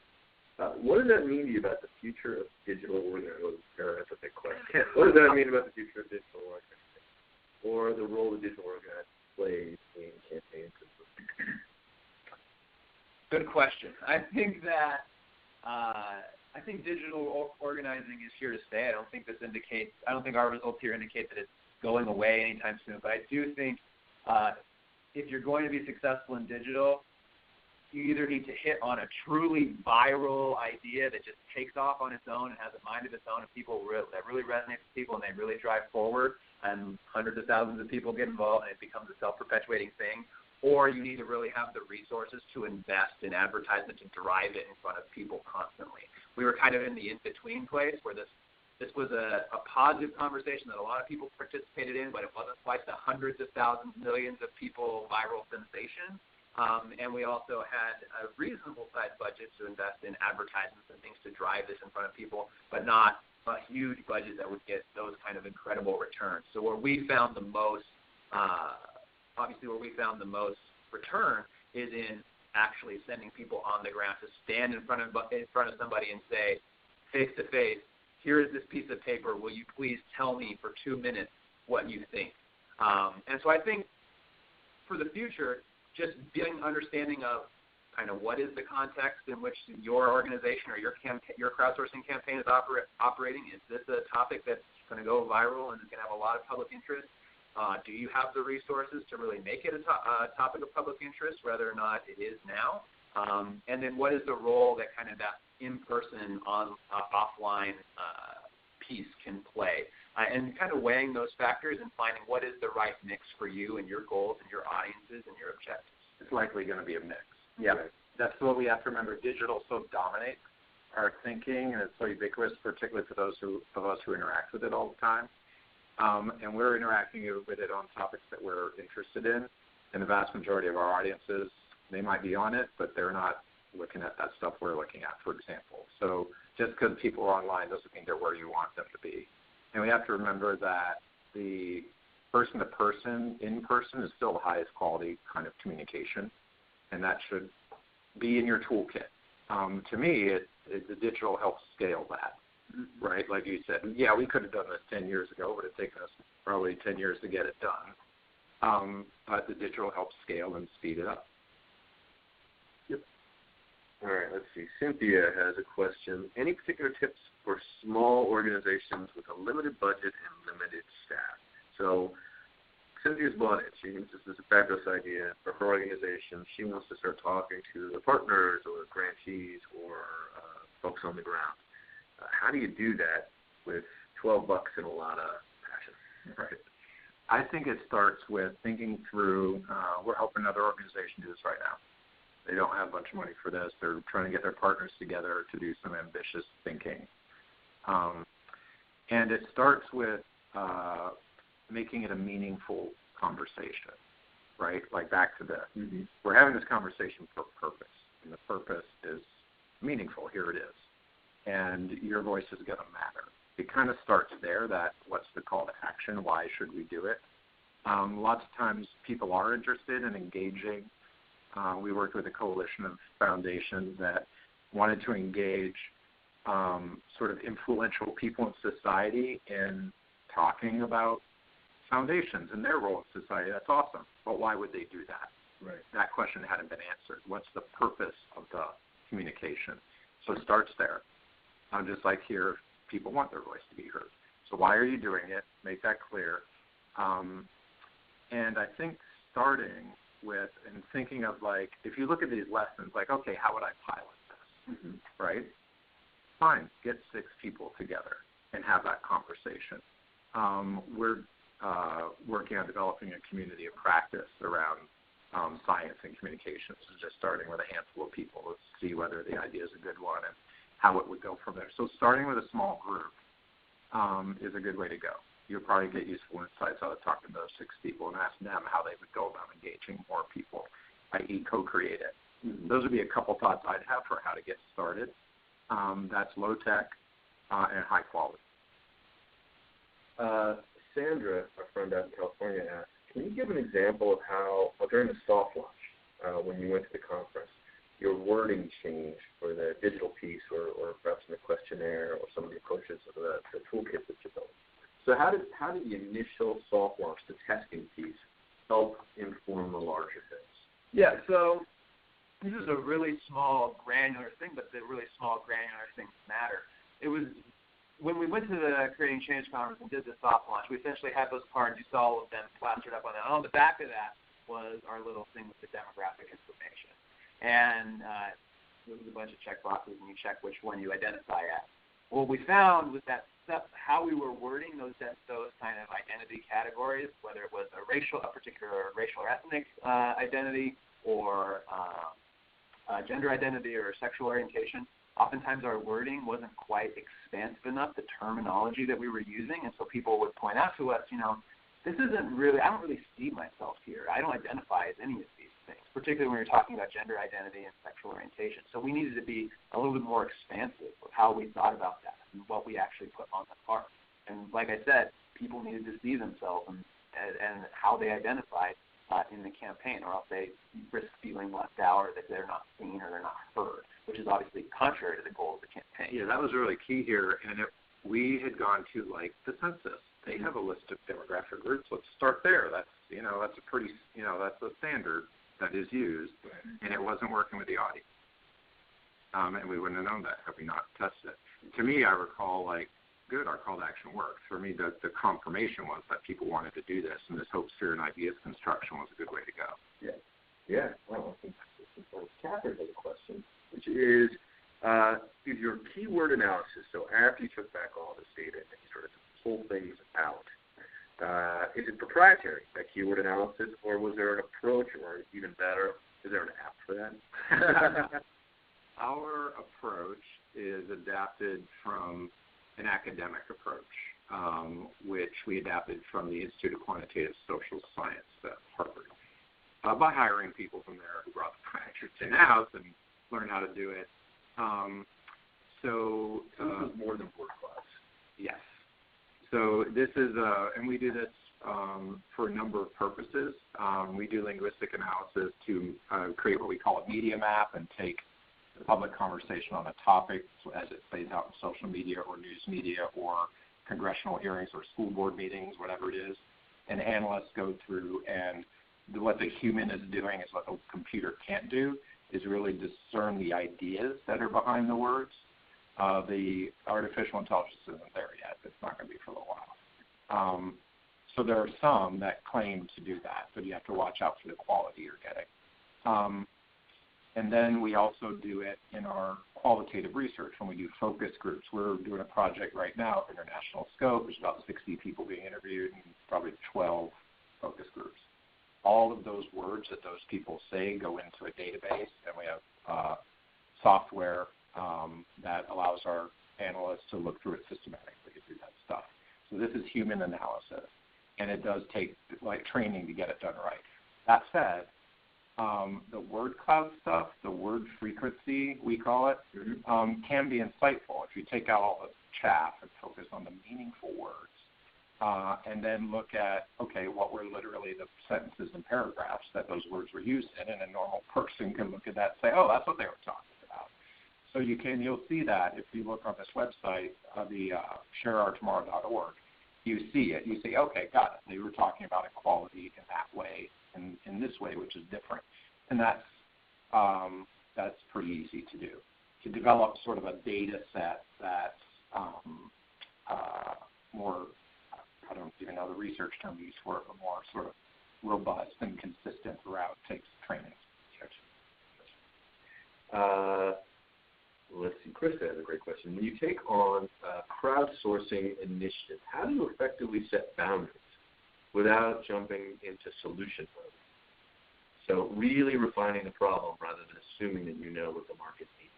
What does that mean to you about the future of digital organizing? Tara, that's a big question. What does that mean about the future of digital organizing, or the role that digital organizing plays in campaigns? Good question. I think that digital organizing is here to stay. I don't think our results here indicate that it's going away anytime soon. But I do think if you're going to be successful in digital, you either need to hit on a truly viral idea that just takes off on its own and has a mind of its own, and that really resonates with people and they really drive forward, and hundreds of thousands of people get involved and it becomes a self-perpetuating thing. Or you need to really have the resources to invest in advertisement to drive it in front of people constantly. We were kind of in the in-between place where this was a positive conversation that a lot of people participated in, but it wasn't quite the hundreds of thousands, millions of people viral sensation. And we also had a reasonable-sized budget to invest in advertisements and things to drive this in front of people, but not a huge budget that would get those kind of incredible returns. So where we found the most return is in actually sending people on the ground to stand in front of somebody and say, face to face, here is this piece of paper. Will you please tell me for 2 minutes what you think? And so I think for the future, just getting understanding of kind of what is the context in which your organization or your crowdsourcing campaign is operating. Is this a topic that's going to go viral and is going to have a lot of public interest? Do you have the resources to really make it a topic of public interest, whether or not it is now? And then what is the role that kind of that in-person, offline piece can play? And kind of weighing those factors and finding what is the right mix for you and your goals and your audiences and your objectives. It's likely going to be a mix. Yeah, that's what we have to remember. Digital so dominates our thinking, and it's so ubiquitous, particularly for those of us who interact with it all the time. And we're interacting with it on topics that we're interested in. And the vast majority of our audiences, they might be on it, but they're not looking at that stuff we're looking at, for example. So just because people are online doesn't mean they're where you want them to be. And we have to remember that the person-to-person, in-person, is still the highest quality kind of communication, and that should be in your toolkit. To me, the digital helps scale that, right? Like you said, yeah, we could have done this 10 years ago, but it's taken us probably 10 years to get it done. But the digital helps scale and speed it up. Yep. All right, let's see. Cynthia has a question. Any particular tips for small organizations with a limited budget and limited staff? So Cynthia's bought it. She thinks this is a fabulous idea for her organization. She wants to start talking to the partners or grantees or folks on the ground. How do you do that with $12 and a lot of passion? Right. I think it starts with thinking through, we're helping another organization do this right now. They don't have a bunch of money for this. They're trying to get their partners together to do some ambitious thinking. And it starts with making it a meaningful conversation, right? Like back to this. Mm-hmm. We're having this conversation for a purpose, and the purpose is meaningful. Here it is. And your voice is going to matter. It kind of starts there, that what's the call to action? Why should we do it? Lots of times people are interested in engaging. We worked with a coalition of foundations that wanted to engage sort of influential people in society in talking about foundations and their role in society. That's awesome. But why would they do that? Right. That question hadn't been answered. What's the purpose of the communication? So it starts there. Just like here, people want their voice to be heard. So why are you doing it? Make that clear. And I think starting with and thinking of, like, if you look at these lessons, like, okay, how would I pilot this? Mm-hmm. Right? Fine. Get 6 people together and have that conversation. We're working on developing a community of practice around science and communications. So just starting with a handful of people to see whether the idea is a good one and how it would go from there. So starting with a small group is a good way to go. You'll probably get useful insights out of talking to those 6 people and ask them how they would go about engaging more people, i.e. co-create it. Mm-hmm. Those would be a couple thoughts I'd have for how to get started. That's low tech and high quality. Sandra, our friend out in California, asked, can you give an example of how, during the soft launch, when you went to the conference, your wording changed for the digital piece or perhaps in the questionnaire or some of the approaches of the toolkit that you built? So how did the initial soft launch, the testing piece, help inform the larger things? Yeah, so this is a really small, granular thing, but the really small, granular things matter. It was when we went to the Creating Change conference and did the soft launch, we essentially had those cards. You saw all of them plastered up on that. On the back of that was our little thing with the demographic information. And there was a bunch of check boxes, and you check which one you identify as. What we found was that how we were wording those kind of identity categories, whether it was a particular racial or ethnic identity, or gender identity or sexual orientation, oftentimes our wording wasn't quite expansive enough, the terminology that we were using, and so people would point out to us, this isn't really, I don't really see myself here. I don't identify as any of these things, particularly when you're talking about gender identity and sexual orientation. So we needed to be a little bit more expansive of how we thought about that and what we actually put on the card. And like I said, people needed to see themselves and how they identified in the campaign, or else they risk feeling left out, or that they're not seen or they're not heard, which is obviously contrary to the goal of the campaign. Yeah, that was really key here. And we had gone to, like, the census. They have a list of demographic groups. Let's start there. That's a pretty, that's a standard that is used, and it wasn't working with the audience. And we wouldn't have known that had we not tested it. To me, I recall, like, good. Our call to action works. For me, the confirmation was that people wanted to do this, and this hopes, fear, and ideas construction was a good way to go. Yeah. Well, I think Catherine has a question, which is your keyword analysis. So after you took back all this data and you sort of pull things out, is it proprietary, that keyword analysis, or was there an approach, or even better, is there an app for that? Our approach is adapted from an academic approach, which we adapted from the Institute of Quantitative Social Science at Harvard, by hiring people from there who brought the practice in-house and learned how to do it. So this is more than word clouds. Yes. So this is, and we do this for a number of purposes. We do linguistic analysis to create what we call a media map and take the public conversation on a topic as it plays out in social media or news media or congressional hearings or school board meetings, whatever it is. And analysts go through, and what the human is doing is what the computer can't do, is really discern the ideas that are behind the words. The artificial intelligence isn't there yet. It's not going to be for a little while. So there are some that claim to do that, but you have to watch out for the quality you're getting. And then we also do it in our qualitative research when we do focus groups. We're doing a project right now of international scope. There's about 60 people being interviewed and probably 12 focus groups. All of those words that those people say go into a database, and we have software that allows our analysts to look through it systematically to do that stuff. So this is human analysis, and it does take training to get it done right. That said, the word cloud stuff, the word frequency, we call it, can be insightful if you take out all the chaff and focus on the meaningful words, and then look at, okay, what were literally the sentences and paragraphs that those words were used in, and a normal person can look at that and say, oh, that's what they were talking about. So you'll see that if you look on this website, the shareourtomorrow.org, you see it. You say, okay, got it. They were talking about equality in that way, and in this way, which is different. And that's pretty easy to do, to develop sort of a data set that's more, I don't even know the research term used for it, but more sort of robust and consistent throughout. It takes training. Let's see, Krista has a great question. When you take on crowdsourcing initiatives, how do you effectively set boundaries without jumping into solution mode? So really refining the problem rather than assuming that you know what the market needs,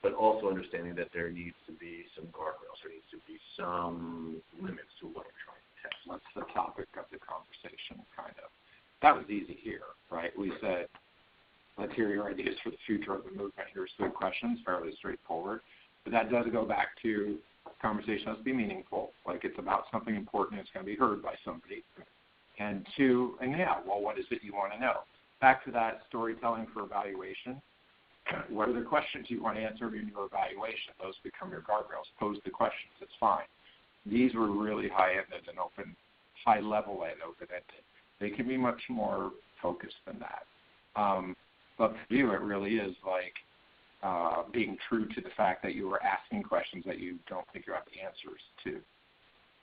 but also understanding that there needs to be some guardrails, there needs to be some limits to what you're trying to test. That's the topic of the conversation, kind of. That was easy here, right? We said, let's hear your ideas for the future of the movement. Here's 3 questions, fairly straightforward. But that does go back to conversation has to be meaningful, like it's about something important, it's going to be heard by somebody. And 2, what is it you want to know? Back to that storytelling for evaluation. What are the questions you want answered in your evaluation? Those become your guardrails. Pose the questions. It's fine. These were really high-ended and high level and open-ended. They can be much more focused than that. But for you, it really is like being true to the fact that you were asking questions that you don't think you have the answers to,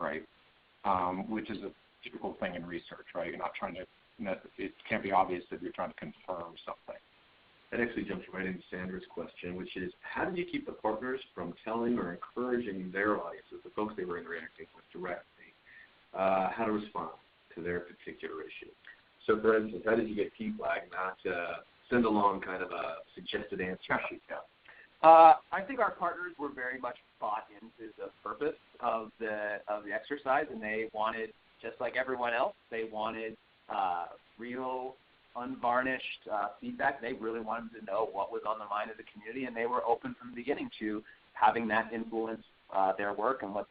right? Which is a typical thing in research, right? You're not trying to, it can't be obvious if you're trying to confirm something. That actually jumps right into Sandra's question, which is, how did you keep the partners from telling or encouraging their audiences, the folks they were interacting with directly, how to respond to their particular issue? So, for instance, how did you get P-flag, not send along kind of a suggested answer sheet? I think our partners were very much bought into the purpose of the exercise, and they wanted, just like everyone else, they wanted real, unvarnished feedback. They really wanted to know what was on the mind of the community, and they were open from the beginning to having that influence their work and what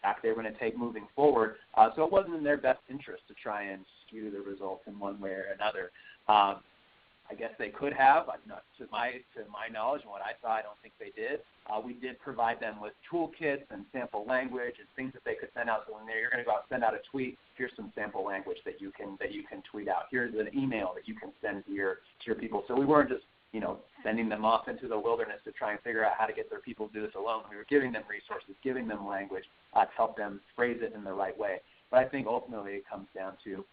path they were going to take moving forward. So it wasn't in their best interest to try and skew the results in one way or another. I guess they could have. To my knowledge and what I saw, I don't think they did. We did provide them with toolkits and sample language and things that they could send out. So when you're going to go out and send out a tweet, here's some sample language that you can tweet out. Here's an email that you can send to your people. So we weren't just sending them off into the wilderness to try and figure out how to get their people to do this alone. We were giving them resources, giving them language to help them phrase it in the right way. But I think ultimately it comes down to,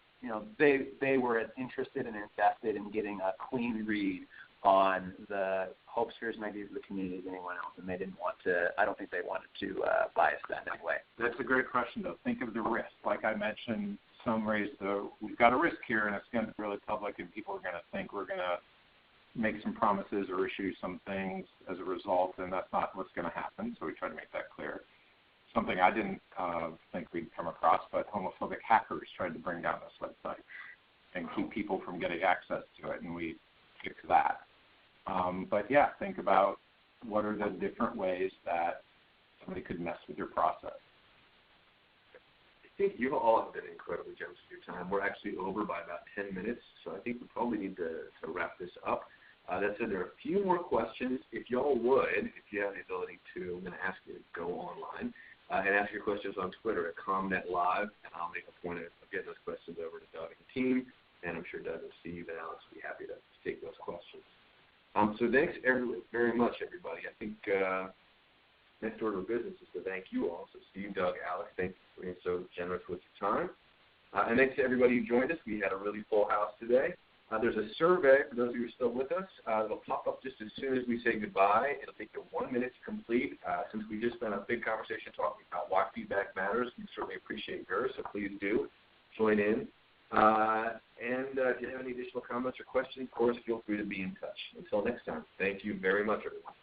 they were as interested and invested in getting a clean read on the hopes, fears, and ideas of the community as anyone else, and they didn't want to, I don't think they wanted to bias that in any way. That's a great question, though. Think of the risk. Like I mentioned, some raised we've got a risk here, and it's going to be really public, and people are going to think we're going to make some promises or issue some things as a result, and that's not what's going to happen, so we try to make that clear. Something I didn't think we'd come across, but homophobic hackers tried to bring down this website and keep people from getting access to it, and we fixed that. But, yeah, think about what are the different ways that somebody could mess with your process. I think you all have been incredibly generous with your time. We're actually over by about 10 minutes, so I think we probably need to wrap this up. That said, there are a few more questions. If y'all would, if you have the ability to, I'm going to ask you to go online and ask your questions on Twitter at ComNet Live, and I'll make a point of getting those questions over to Doug and the team, and I'm sure Doug and Steve and Alex will be happy to take those questions. So thanks very much, everybody. I think next order of business is to thank you all. So Steve, Doug, Alex, thank you for being so generous with your time. And thanks to everybody who joined us. We had a really full house today. There's a survey for those of you who are still with us. It'll pop up just as soon as we say goodbye. It'll take you 1 minute to complete. Since we just spent a big conversation talking about why feedback matters, we certainly appreciate yours, so please do join in. And if you have any additional comments or questions, of course, feel free to be in touch. Until next time, thank you very much, everyone.